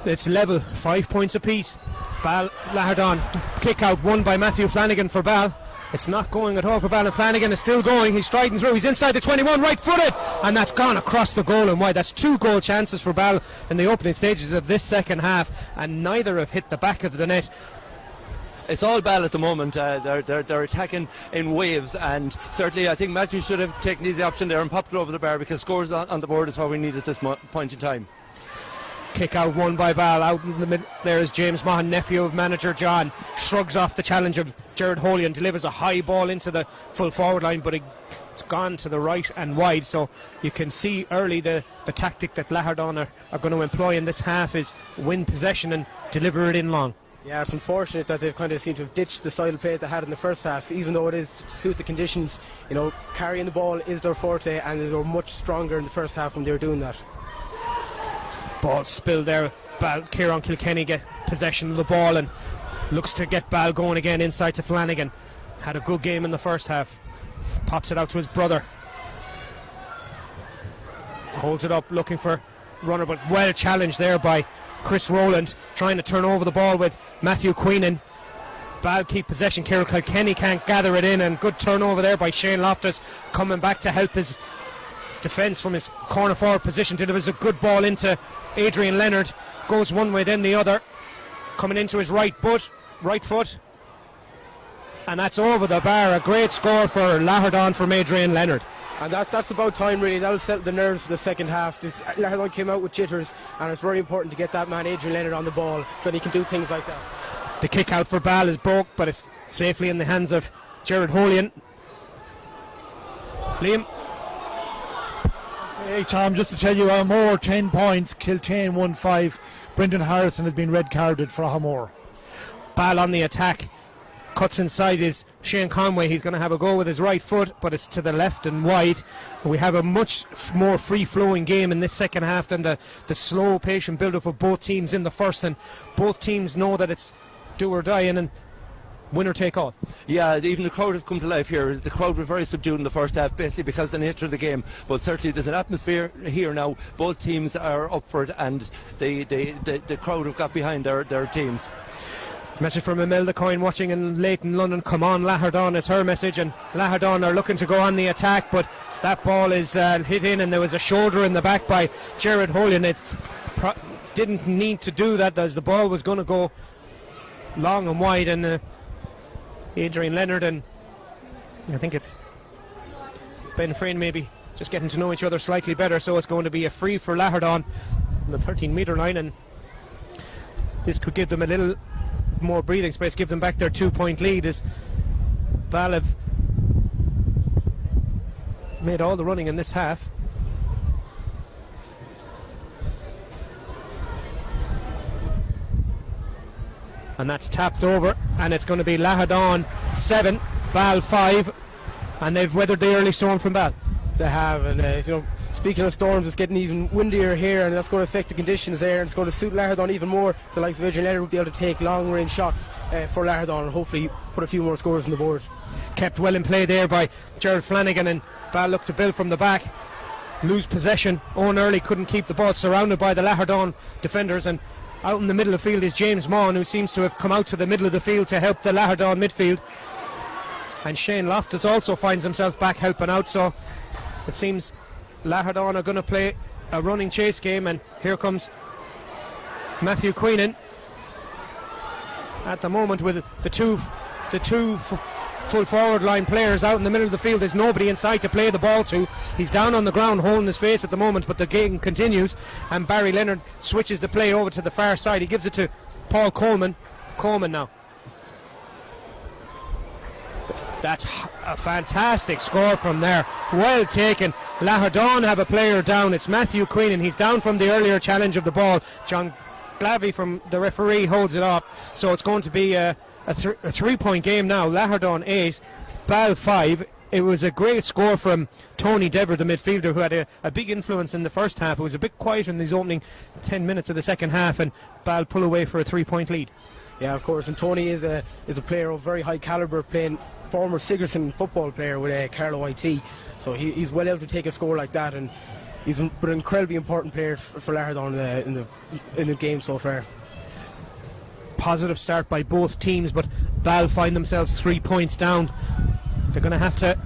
It's level, 5 points apiece. Ball, Lahardane, kick out won by Matthew Flanagan for Ball. It's not going at all for Ball, and Flanagan is still going. He's striding through. He's inside the 21, right footed, and that's gone across the goal and wide. That's 2 goal chances for Ball in the opening stages of this second half, and neither have hit the back of the net. It's all Ball at the moment. They're attacking in waves, and certainly I think Matthew should have taken the option there and popped it over the bar, because scores on the board is what we need at this point in time. Kick out won by Ball. Out in the middle there is James Maughan, nephew of manager John. Shrugs off the challenge of Gerard Holian, delivers a high ball into the full forward line, but it's gone to the right and wide. So you can see early the tactic that Lahardane are going to employ in this half is win possession and deliver it in long. Yeah, it's unfortunate that they've kind of seemed to have ditched the style of play they had in the first half, even though it is to suit the conditions. Carrying the ball is their forte, and they were much stronger in the first half when they were doing that. Ball spilled there. Kieran Kilkenny get possession of the ball and looks to get Ball going again inside to Flanagan. Had a good game in the first half. Pops it out to his brother. Holds it up looking for runner, but well challenged there by Chris Rowland, trying to turn over the ball with Matthew Queenan. Ball keep possession. Kieran Kilkenny can't gather it in, and good turnover there by Shane Loftus, coming back to help his defence from his corner forward position. Delivers a good ball into Adrian Leonard, goes one way then the other, coming into his right foot, and that's over the bar. A great score for Lahardane from Adrian Leonard. And that's about time, really. That'll settle the nerves for the second half. Lahardane came out with jitters, and it's very important to get that man Adrian Leonard on the ball, so he can do things like that. The kick out for Ball is broke, but it's safely in the hands of Gerard Holian. Liam. Hey Tom, just to tell you more 10 points, Kiltane won 5, Brendan Harrison has been red carded for Hamor. Ball on the attack. Cuts inside is Shane Conway. He's going to have a go with his right foot, but it's to the left and wide. We have a much more free-flowing game in this second half than the slow, patient build-up of both teams in the first, and both teams know that it's do or die and winner take all. Yeah, even the crowd have come to life here. The crowd were very subdued in the first half, basically because of the nature of the game. But certainly there's an atmosphere here now. Both teams are up for it, and the crowd have got behind their teams. Message from Imelda Coyne watching in Leighton, London. Come on, Lahardane is her message, and Lahardane are looking to go on the attack, but that ball is hit in, and there was a shoulder in the back by Jared Holian. It didn't need to do that, as the ball was going to go long and wide, and Adrian Leonard and I think it's Ben Frayne maybe just getting to know each other slightly better, so it's going to be a free for Lahardane on the 13-metre line, and this could give them a little more breathing space, give them back their 2-point lead, as Balla have made all the running in this half. And that's tapped over, and it's going to be Lahardane 7, Ball 5, and they've weathered the early storm from Ball. They have, and speaking of storms, it's getting even windier here, and that's going to affect the conditions there, and it's going to suit Lahardane even more. The likes of Adrian Leonard will be able to take long range shots for Lahardane and hopefully put a few more scores on the board. Kept well in play there by Gerard Flanagan, and Ball looked to build from the back, lose possession. Owen Early couldn't keep the ball, surrounded by the Lahardane defenders, and out in the middle of the field is James Maughan, who seems to have come out to the middle of the field to help the Lahardane midfield. And Shane Loftus also finds himself back helping out, so it seems Lahardane are going to play a running chase game, and here comes Matthew Queenan at the moment with the two full forward line players out in the middle of the field. There's nobody inside to play the ball to. He's down on the ground holding his face at the moment, but the game continues, and Barry Leonard switches the play over to the far side. He gives it to Paul Coleman now. That's a fantastic score from there, well taken. Lahardane have a player down. It's Matthew Queenan. He's down from the earlier challenge of the ball. John Glavey from the referee holds it up, so it's going to be a 3-point game now. Lahardane 8, Ball 5. It was a great score from Tony Dever, the midfielder, who had a big influence in the first half. It was a bit quiet in these opening 10 minutes of the second half, and Ball pull away for a 3-point lead. Yeah, of course, and Tony is a player of very high calibre, playing former Sigerson football player with Carlow IT, so he's well able to take a score like that, and he's an incredibly important player for Lahardane in the game so far. Positive start by both teams, but Ball find themselves 3 points down. They're going to have to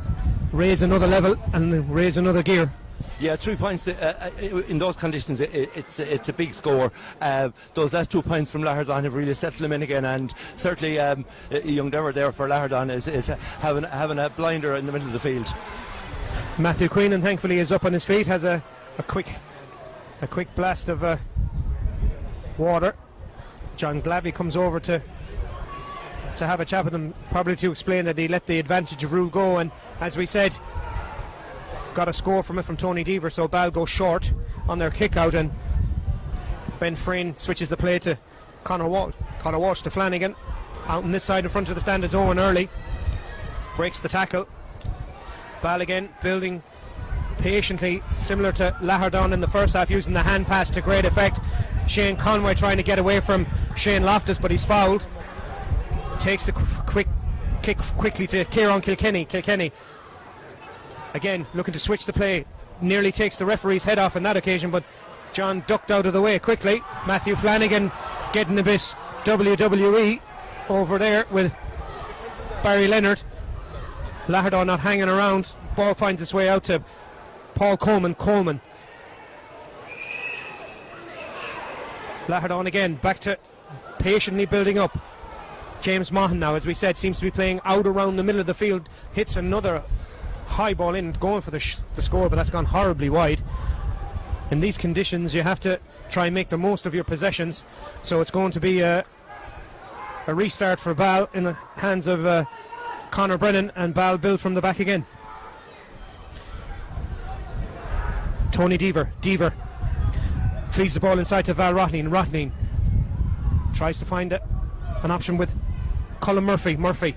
raise another level and raise another gear. Yeah, 3 points in those conditions, it's a big score. Those last 2 points from Lahardane have really settled them in again, and certainly young Dever there for Lahardane is having a blinder in the middle of the field. Matthew Queenan thankfully is up on his feet, has a quick blast of water. John Glavey comes over to have a chat with him, probably to explain that he let the advantage rule go, and as we said, got a score from it from Tony Dever, so Ball go short on their kick out, and Ben Frayne switches the play to Conor Walsh to Flanagan. Out on this side in front of the stand is Owen Early, breaks the tackle. Ball again building patiently, similar to Lahardane in the first half, using the hand pass to great effect. Shane Conway trying to get away from Shane Loftus, but he's fouled. Takes the quick kick quickly to Kieran Kilkenny again looking to switch the play, nearly takes the referee's head off on that occasion, but John ducked out of the way quickly. Matthew Flanagan getting a bit WWE over there with Barry Leonard. Lahardane not hanging around. Ball finds its way out to Paul Coleman. Lahardane again back to patiently building up. James Maughan now, as we said, seems to be playing out around the middle of the field, hits another high ball in, going for the score, but that's gone horribly wide. In these conditions you have to try and make the most of your possessions, so it's going to be a restart for Ball in the hands of Conor Brennan, and Ball build from the back again. Tony Dever feeds the ball inside to Val Rothneen. tries to find an option with Colin Murphy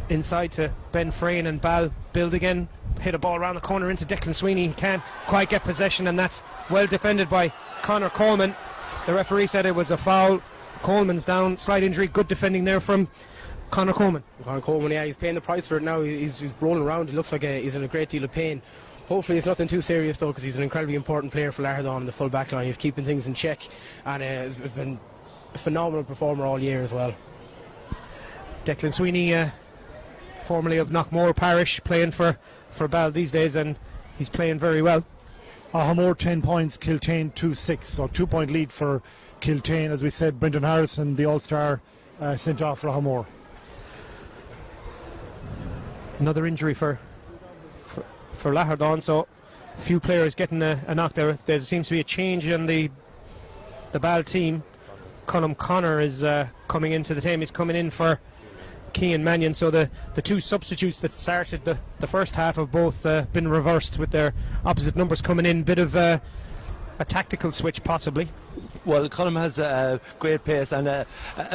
inside to Ben Frayne, and Ball build again, hit a ball around the corner into Declan Sweeney. He can't quite get possession, and that's well defended by Conor Coleman. The referee said it was a foul. Coleman's down, slight injury. Good defending there from Conor Coleman. Conor Coleman, yeah, he's paying the price for it now. He's rolling around. He looks like he's in a great deal of pain. Hopefully it's nothing too serious though, because he's an incredibly important player for Lahardane in the full back line. He's keeping things in check, and has been a phenomenal performer all year as well. Declan Sweeney, formerly of Knockmore Parish, playing for Ball these days, and he's playing very well. Hamore 10 points, Kiltane 2-6, so 2-point lead for Kiltane. As we said, Brendan Harrison, the All-Star, sent off for Hamore. Another injury for Lahardane, so a few players getting a knock there. There seems to be a change in the Ball team. Colm Connor is coming into the team. He's coming in for Cian Mannion, so the two substitutes that started the first half have both been reversed with their opposite numbers coming in. Bit of a tactical switch possibly. Well, Colm has a great pace and a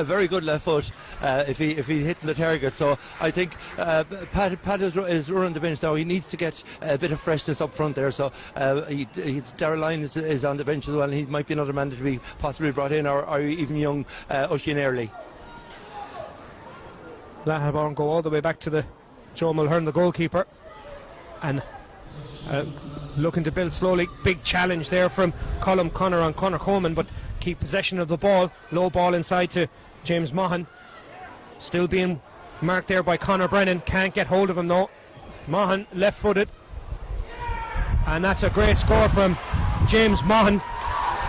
very good left foot if he hitting the target. So I think Pat is running the bench now. He needs to get a bit of freshness up front there. So Darrell Lyon is on the bench as well, and he might be another man to be possibly brought in, or even young Oisin Early. Lahardane go all the way back to the Joe Mulhern, the goalkeeper, and looking to build slowly. Big challenge there from Colm Connor on Conor Coleman, but keep possession of the ball. Low ball inside to James Maughan, still being marked there by Conor Brennan. Can't get hold of him though. Maughan left footed, and that's a great score from James Maughan.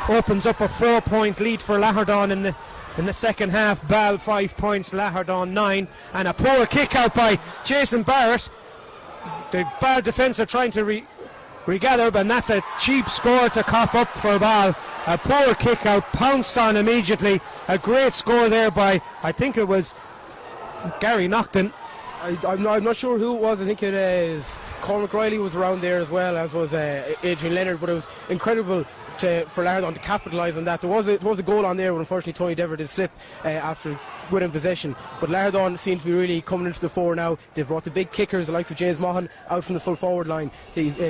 Opens up a 4-point lead for Lahardane in the second half. Ball 5 points, Lahardane 9, and a poor kick out by Jason Barrett. The Ball defence are trying to regather, but that's a cheap score to cough up for Ball. A poor kick out, pounced on immediately. A great score there by, I think it was Gary Naughton. I'm not sure who it was. I think it is Cormac Riley was around there as well, as was Adrian Leonard, but it was incredible for Lahardane to capitalise on that. There was a goal on there, but unfortunately Tony Dever did slip after winning possession. But Lahardane seem to be really coming into the fore now. They've brought the big kickers, the likes of James Maughan, out from the full forward line.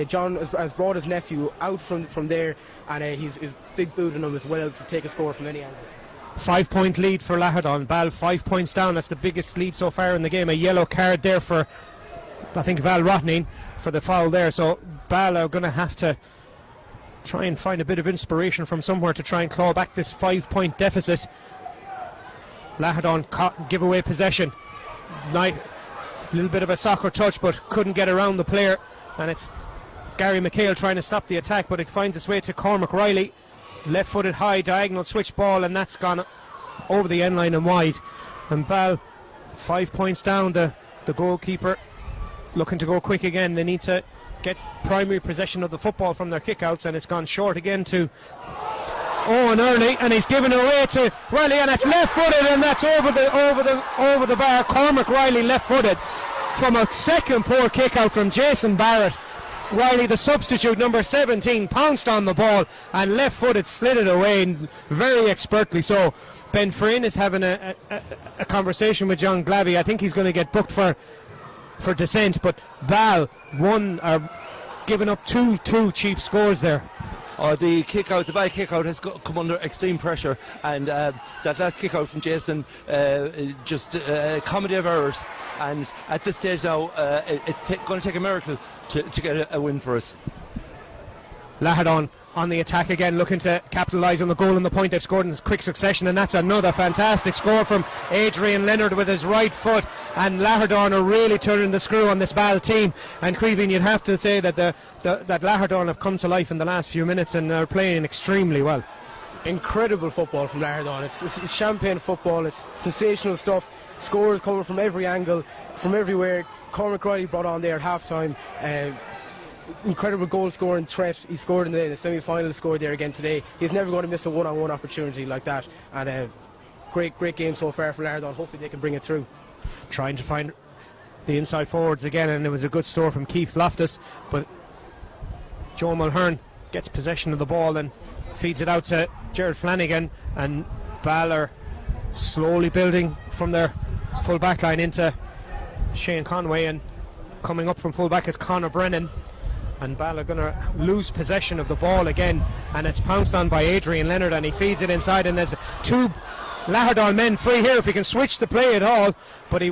John has brought his nephew out from there, and his big boot on him as well to take a score from any angle. 5-point lead for Lahardane. Ball 5 points down. That's the biggest lead so far in the game. A yellow card there for, I think, Val Rotnine for the foul there. So Ball are going to have to try and find a bit of inspiration from somewhere to try and claw back this 5-point deficit. Lahardane give away possession. A little bit of a soccer touch, but couldn't get around the player, and it's Gary McHale trying to stop the attack, but it finds its way to Cormac Riley. Left footed high diagonal switch ball, and that's gone over the end line and wide. And Ball 5 points down. The goalkeeper looking to go quick again. They need to get primary possession of the football from their kickouts, and it's gone short again to Owen Early, and he's given away to Riley, and it's left footed, and that's over the bar. Cormac Riley left footed from a second poor kick out from Jason Barrett. Riley, the substitute, number 17, pounced on the ball and left footed slid it away very expertly. So Ben Frayne is having a conversation with John Glavy. I think he's going to get booked for dissent, but Ball giving up two cheap scores there. The ball kick out has come under extreme pressure, and that last kick out from Jason, just a comedy of errors. And at this stage now, it's going to take a miracle to get a win for us. Lahardane on the attack again, looking to capitalise on the goal and the point they've scored in quick succession, and that's another fantastic score from Adrian Leonard with his right foot. And Lahardane are really turning the screw on this Ball team. And Creevin, you'd have to say that that Lahardane have come to life in the last few minutes and are playing extremely well. Incredible football from Lahardane. It's champagne football. It's sensational stuff. Scores coming from every angle, from everywhere. Cormac Riley brought on there at half time. Incredible goal scoring threat. He scored in the semi-final, scored there again today. He's never going to miss a one-on-one opportunity like that. And great game so far for Lahardane. Hopefully they can bring it through. Trying to find the inside forwards again, and it was a good store from Keith Loftus, but Joe Mulhern gets possession of the ball and feeds it out to Gerard Flanagan, and Balla slowly building from their full back line into Shane Conway, and coming up from full back is Conor Brennan, and Balla going to lose possession of the ball again, and it's pounced on by Adrian Leonard, and he feeds it inside, and there's two Lahardane men free here if he can switch the play at all, but he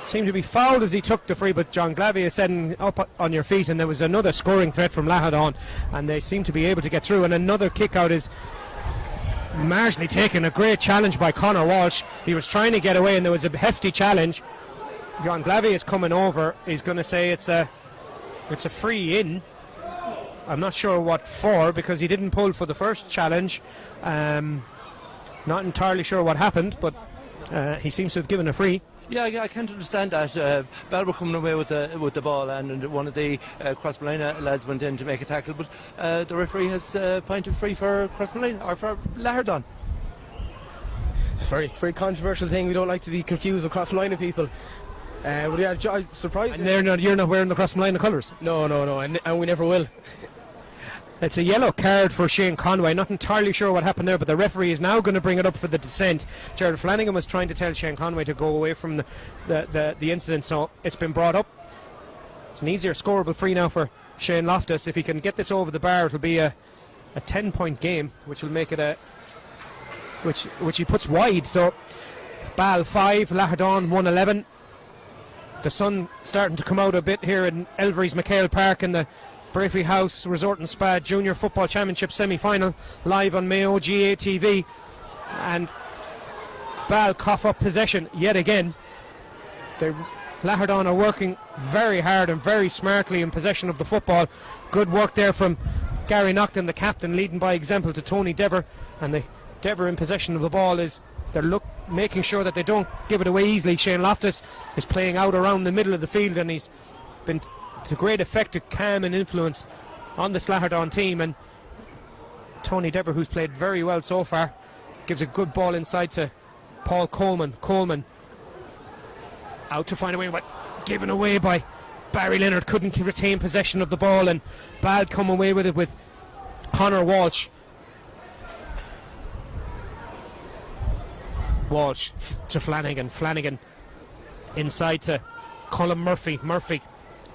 seemed to be fouled as he took the free. But John Glavey is setting up on your feet, and there was another scoring threat from Lahardane, and they seem to be able to get through, and another kick out is marginally taken. A great challenge by Conor Walsh. He was trying to get away, and there was a hefty challenge. John Glavey is coming over. He's going to say it's a free in. I'm not sure what for, because he didn't pull for the first challenge. Not entirely sure what happened, but he seems to have given a free. Yeah, I can't understand that. Bell were coming away with the ball, and one of the Crossmolina lads went in to make a tackle, but the referee has pointed free for Crossmolina, or for Lahardane. It's a very controversial thing. We don't like to be confused with Crossmolina people. But yeah, I'm surprised. And you're not wearing the Crossmolina colours? No, and we never will. It's a yellow card for Shane Conway. Not entirely sure what happened there, but the referee is now going to bring it up for the dissent. Jared Flanagan was trying to tell Shane Conway to go away from the incident, so it's been brought up. It's an easier scoreable free now for Shane Loftus. If he can get this over the bar, it'll be a 10-point game, which will make it which he puts wide. So Ball 5, Lahardane 1-11. The sun starting to come out a bit here in Elvery's McHale Park in the Brafey House Resort and Spa Junior Football Championship semi-final, live on Mayo GA TV. And Ball cough up possession yet again. Lahardane are working very hard and very smartly in possession of the football. Good work there from Gary Naughton, the captain, leading by example to Tony Dever. And the Dever in possession of the ball they're making sure that they don't give it away easily. Shane Loftus is playing out around the middle of the field, and he's been to great effect, calm and influence on the Lahardane team. And Tony Dever, who's played very well so far, gives a good ball inside to Paul Coleman. Coleman out to find a way, but given away by Barry Leonard. Couldn't retain possession of the ball, and Bad come away with it with Conor Walsh. Walsh to Flanagan. Flanagan inside to Colin Murphy. Murphy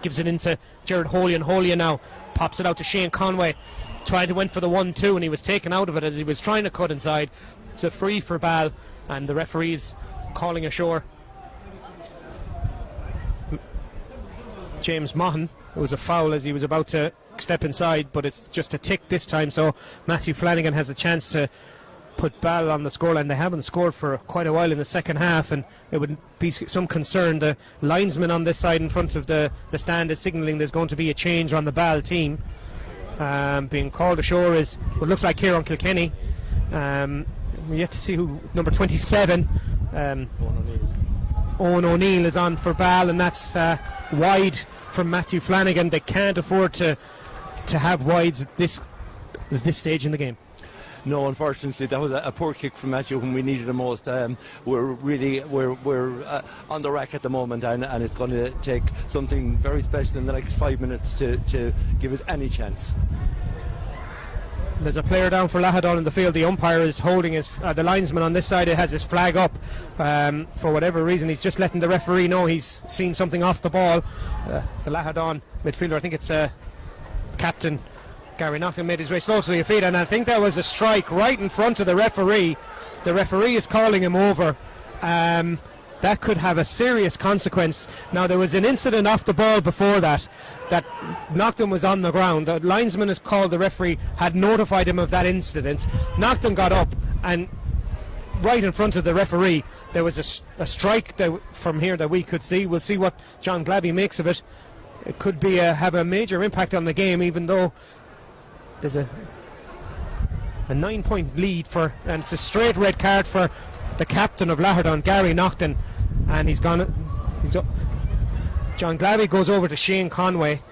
gives it into Gerard Holian. Holian now pops it out to Shane Conway. Tried to went for the 1-2, and he was taken out of it as he was trying to cut inside. It's a free for Ball, and the referee's calling ashore. James Maughan, it was a foul as he was about to step inside, but it's just a tick this time, so Matthew Flanagan has a chance to put Ball on the scoreline. They haven't scored for quite a while in the second half, and it would be some concern. The linesman on this side in front of the stand is signalling there's going to be a change on the Ball team. Being called ashore is what looks like Kieran Kilkenny. We're yet to see who number 27 Owen O'Neill is on for Ball, and that's wide from Matthew Flanagan. They can't afford to have wides at this stage in the game. No, unfortunately, that was a poor kick from Matthew when we needed the most. We're on the rack at the moment, and it's going to take something very special in the next 5 minutes to give us any chance. There's a player down for Lahardane in the field. The umpire is holding the linesman on this side. It has his flag up for whatever reason. He's just letting the referee know he's seen something off the ball. The Lahardane midfielder, I think it's captain Gary Naughton, made his way slow to the feet, and I think that was a strike right in front of the referee. The referee is calling him over. That could have a serious consequence. Now, there was an incident off the ball before that Naughton was on the ground. The linesman has called the referee, had notified him of that incident. Naughton got up, and right in front of the referee there was a strike from here that we could see. We'll see what John Glavey makes of it. It could be have a major impact on the game, even though there's a 9-point lead and it's a straight red card for the captain of Lahardane, Gary Naughton, and he's up. John Glavey goes over to Shane Conway.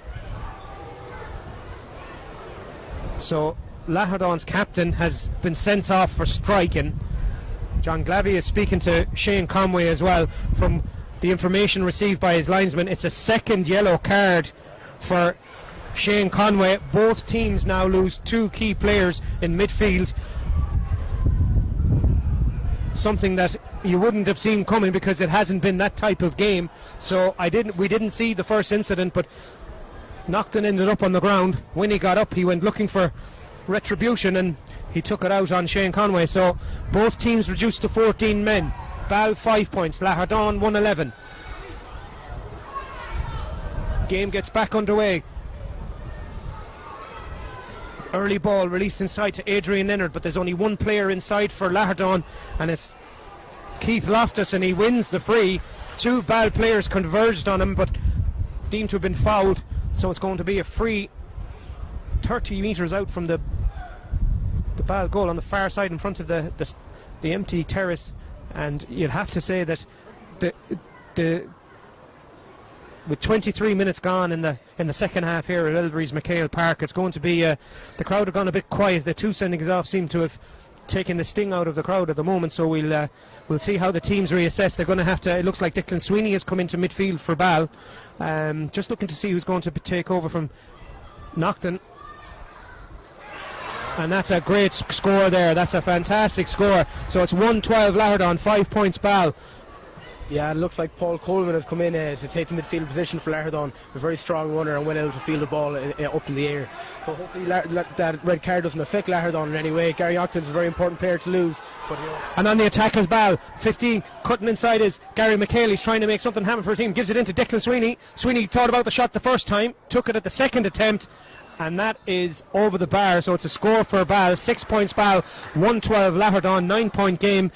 So Lahardane's captain has been sent off for striking. John Glavey is speaking to Shane Conway as well. From the information received by his linesman, it's a second yellow card for Shane Conway. Both teams now lose two key players in midfield. something that you wouldn't have seen coming because it hasn't been that type of game. So we didn't see the first incident, but Naughton ended up on the ground. When he got up, he went looking for retribution and he took it out on Shane Conway. So both teams reduced to 14 men. Ball 5 points, Lahardane 111. Game gets back underway. Early ball released inside to Adrian Leonard, but there's only one player inside for Lahardane, and it's Keith Loftus, and he wins the free. Two Ball players converged on him, but deemed to have been fouled, so it's going to be a free 30 metres out from the Ball goal on the far side in front of the empty terrace. And you'd have to say that with 23 minutes gone in the second half here at Elvery's McHale Park, it's going to be the crowd have gone a bit quiet. The two sendings off seem to have taken the sting out of the crowd at the moment, so we'll see how the teams reassess. They're going to have to. It looks like Declan Sweeney has come into midfield for Ball, just looking to see who's going to take over from Naughton. And that's a great score there. That's a fantastic score. So it's 1-12 Lahardane, 5 points Ball. Yeah, it looks like Paul Coleman has come in to take the midfield position for Lahardane. A very strong runner and went out to field the ball up in the air. So hopefully that red card doesn't affect Lahardane in any way. Gary Ogden's a very important player to lose. But, and on the attack is Ball. 15, cutting inside is Gary McHale. He's trying to make something happen for his team. Gives it into Declan Sweeney. Sweeney thought about the shot the first time, took it at the second attempt, and that is over the bar. So it's a score for Ball. 6 points Ball, 1-12 Lahardane, 9-point game.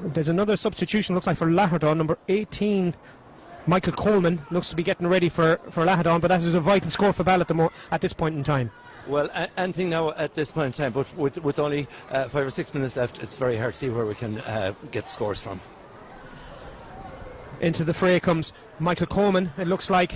There's another substitution, looks like, for Lahardane. Number 18, Michael Coleman, looks to be getting ready for Lahardane, but that is a vital score for Ball at this point in time. Well, anything now at this point in time, but with only 5 or 6 minutes left, it's very hard to see where we can get scores from. Into the fray comes Michael Coleman, it looks like.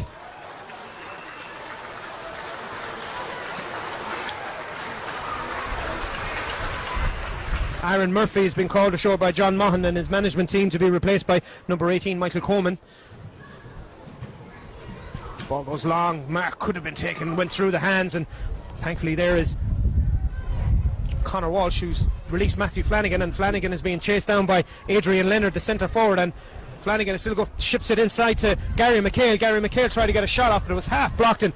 Aaron Murphy has been called ashore by John Maughan and his management team to be replaced by number 18, Michael Coleman. Ball goes long. Mark could have been taken, went through the hands, and thankfully there is Conor Walsh, who's released Matthew Flanagan, and Flanagan is being chased down by Adrian Leonard, the centre forward, and Flanagan still ships it inside to Gary McHale. Gary McHale tried to get a shot off, but it was half blocked, and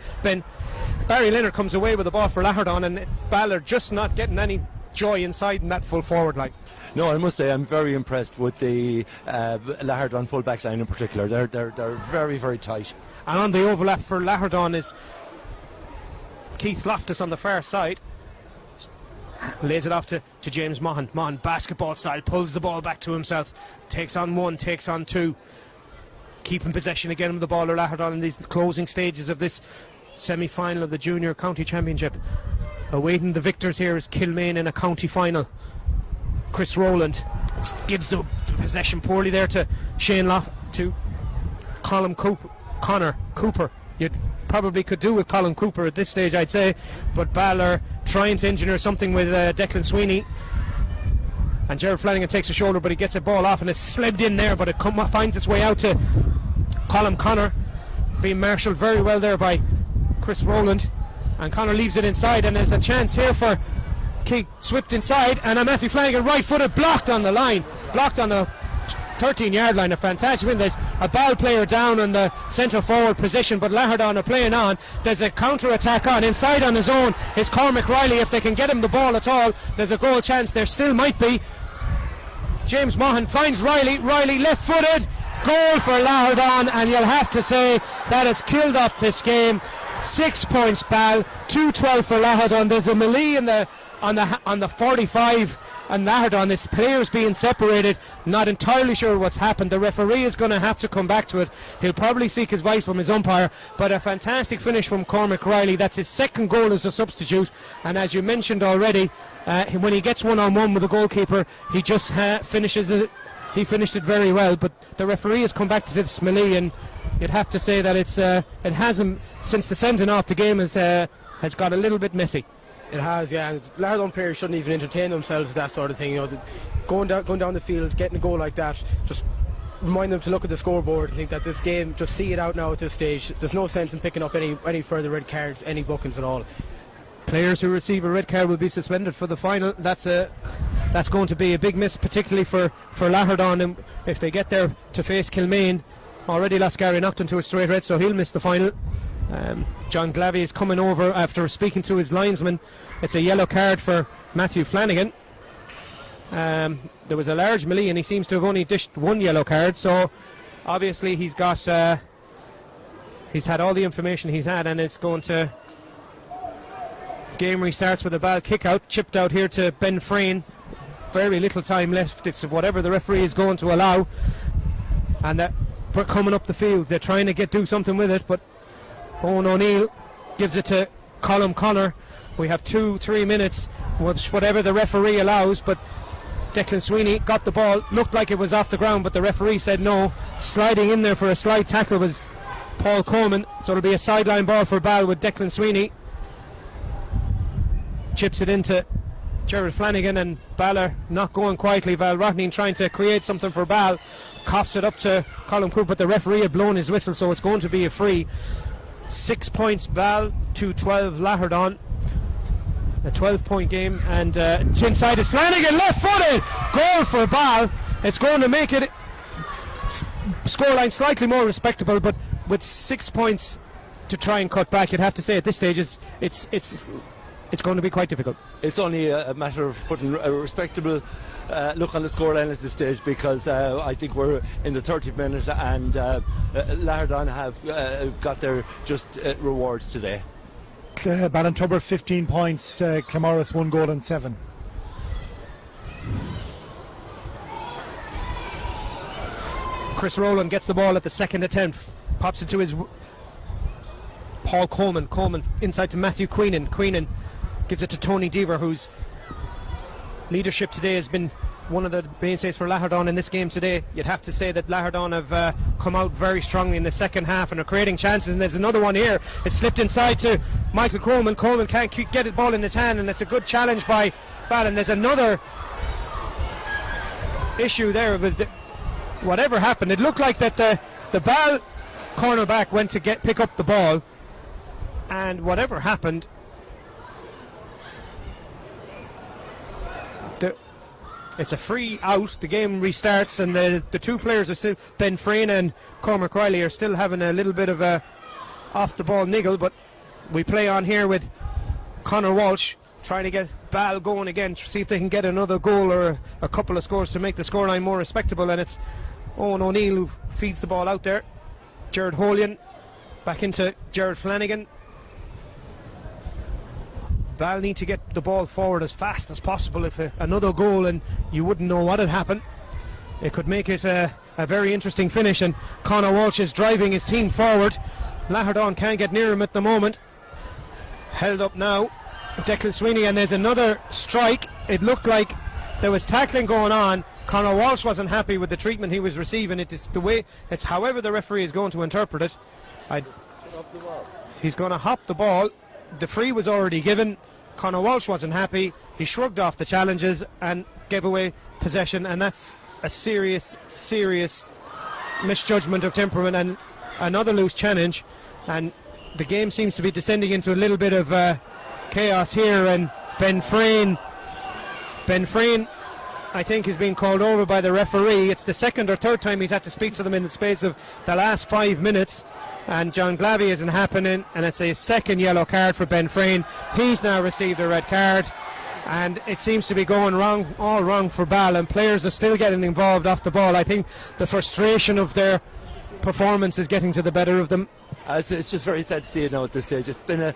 Barry Leonard comes away with the ball for Lahardane, and Ballard just not getting any joy inside in that full forward line. No, I must say I'm very impressed with the Lahardane full back line in particular. They're very, very tight. And on the overlap for Lahardane is Keith Loftus on the far side. Lays it off to James Maughan. Maughan, basketball style, pulls the ball back to himself. Takes on one, takes on two. Keeping possession again with the ball, Lahardane in these closing stages of this semi-final of the Junior County Championship. Awaiting the victors here is Kilmaine in a county final. Chris Rowland gives the possession poorly there to to Connor Cooper. You probably could do with Colin Cooper at this stage, I'd say, but Ballard trying to engineer something with Declan Sweeney, and Gerald Flanagan takes a shoulder, but he gets a ball off and it's slipped in there, but it finds its way out to Colin Connor, being marshalled very well there by Chris Rowland. And Connor leaves it inside, and there's a chance here for Keith, swept inside, and a Matthew Flanagan right-footed, blocked on the line, blocked on the 13-yard line. A fantastic win. There's a Ball player down in the centre forward position, but Lahardane are playing on. There's a counter attack on inside on his own is Cormac Riley. If they can get him the ball at all, there's a goal chance. There still might be. James Maughan finds Riley left-footed, goal for Lahardane, and you'll have to say that has killed off this game. 6 points Ball, 2-12 for Lahardane. There's a melee on the 45, and Lahardane, this players being separated, not entirely sure what's happened. The referee is going to have to come back to it. He'll probably seek advice from his umpire, but a fantastic finish from Cormac Riley. That's his second goal as a substitute, and as you mentioned already, when he gets one-on-one with the goalkeeper, he just finishes it. He finished it very well, but the referee has come back to this melee, and you'd have to say that it hasn't, since the sending off, the game has got a little bit messy. It has, yeah. Lahardane players shouldn't even entertain themselves with that sort of thing. You know, going down the field, getting a goal like that, just remind them to look at the scoreboard and think that this game, just see it out now at this stage. There's no sense in picking up any further red cards, any bookings at all. Players who receive a red card will be suspended for the final. That's a that's going to be a big miss, particularly for Lahardane. And if they get there to face Kilmaine, already lost Gary Naughton to a straight red, so he'll miss the final. John Glavey is coming over after speaking to his linesman. It's a yellow card for Matthew Flanagan. There was a large melee and he seems to have only dished one yellow card, so obviously he's got he's had all the information he's had, and it's going to game restarts with a ball kick out, chipped out here to Ben Frayne. Very little time left. It's whatever the referee is going to allow, and that we're coming up the field. They're trying to do something with it, but Owen O'Neill gives it to Colm Connor. We have 2-3 minutes, whatever the referee allows, but Declan Sweeney got the ball, looked like it was off the ground, but the referee said no. Sliding in there for a slide tackle was Paul Coleman, so it'll be a sideline ball for Ball with Declan Sweeney. Chips it into Gerard Flanagan, and Balla not going quietly. Val Rottney trying to create something for Ball, coughs it up to Colm Crook, but the referee had blown his whistle, so it's going to be a free. 6 points Ball to 12 Lahardane. A 12-point game, and it's inside is Flanagan, left-footed goal for Ball. It's going to make it scoreline slightly more respectable, but with 6 points to try and cut back, you'd have to say at this stage it's going to be quite difficult. It's only a matter of putting a respectable look on the scoreline at this stage, because I think we're in the 30th minute, and Lahardane have got their just rewards today. Ballintubber 15 points, Claremorris 1 goal and 7. Chris Rowland gets the ball at the second attempt, pops it to his Paul Coleman. Coleman inside to Matthew Queenan. Queenan gives it to Tony Deaver, whose leadership today has been one of the mainstays for Lahardane in this game today. You'd have to say that Lahardane have come out very strongly in the second half and are creating chances, and there's another one here. It's slipped inside to Michael Coleman. Coleman can't get his ball in his hand, and it's a good challenge by Ball. And there's another issue there with whatever happened. It looked like that the Ball cornerback went to pick up the ball, and whatever happened, it's a free out. The game restarts, and the two players are still, Ben Frayne and Cormac Riley, are still having a little bit of a off the ball niggle, but we play on here with Conor Walsh trying to get Ball going again to see if they can get another goal or a couple of scores to make the scoreline more respectable. And it's Owen O'Neill who feeds the ball out there. Gerard Holian back into Gerard Flanagan. Ball need to get the ball forward as fast as possible. If another goal, and you wouldn't know what had happened, it could make it a very interesting finish. And Conor Walsh is driving his team forward. Lahardane can't get near him at the moment. Held up now, Declan Sweeney, and there's another strike. It looked like there was tackling going on. Conor Walsh wasn't happy with the treatment he was receiving. It is the way, it's however the referee is going to interpret it. He's going to hop the ball. The free was already given. Conor Walsh wasn't happy. He shrugged off the challenges and gave away possession, and that's a serious misjudgment of temperament and another loose challenge. And the game seems to be descending into a little bit of chaos here. And Ben Frayne, I think, is being called over by the referee. It's the second or third time he's had to speak to them in the space of the last 5 minutes. And John Glavey isn't happening, and it's a second yellow card for Ben Frayne. He's now received a red card, and it seems to be going all wrong for Ball, and players are still getting involved off the ball. I think the frustration of their performance is getting to the better of them. It's just very sad to see it now at this stage. It's been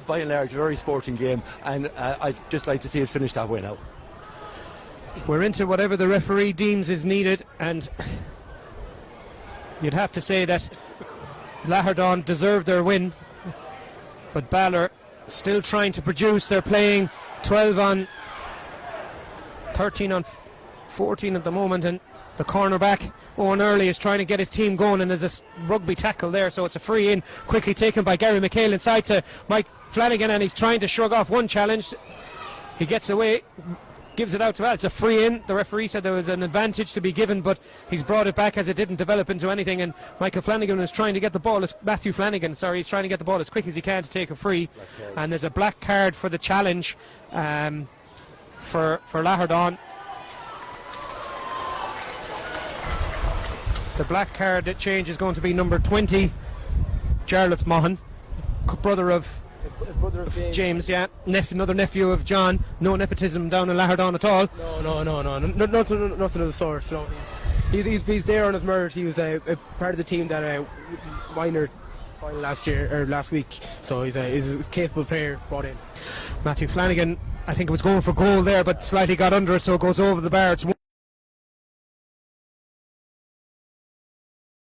by and large a very sporting game, and I'd just like to see it finish that way now. We're into whatever the referee deems is needed, and you'd have to say that Lahardane deserved their win, but Ball are still trying to produce. They're playing 12 on 13 on 14 at the moment, and the cornerback Owen Early is trying to get his team going, and there's a rugby tackle there, so it's a free in, quickly taken by Gary McHale inside to Mike Flanagan, and he's trying to shrug off one challenge. He gets away, gives it out to Al. It's a free in. The referee said there was an advantage to be given, but he's brought it back as it didn't develop into anything, and Michael Flanagan is trying to get the ball, he's trying to get the ball as quick as he can to take a free, and there's a black card for the challenge for Lahardane, The black card change is going to be number 20, Jarlath Mahan, brother of James, yeah. Another nephew of John. No nepotism down in Lahardane at all. No, nothing of the sort. No. He's there on his merit. He was a part of the team that minor final last week. So he's a capable player brought in. Matthew Flanagan, I think it was going for goal there, but slightly got under it, so it goes over the bar. It's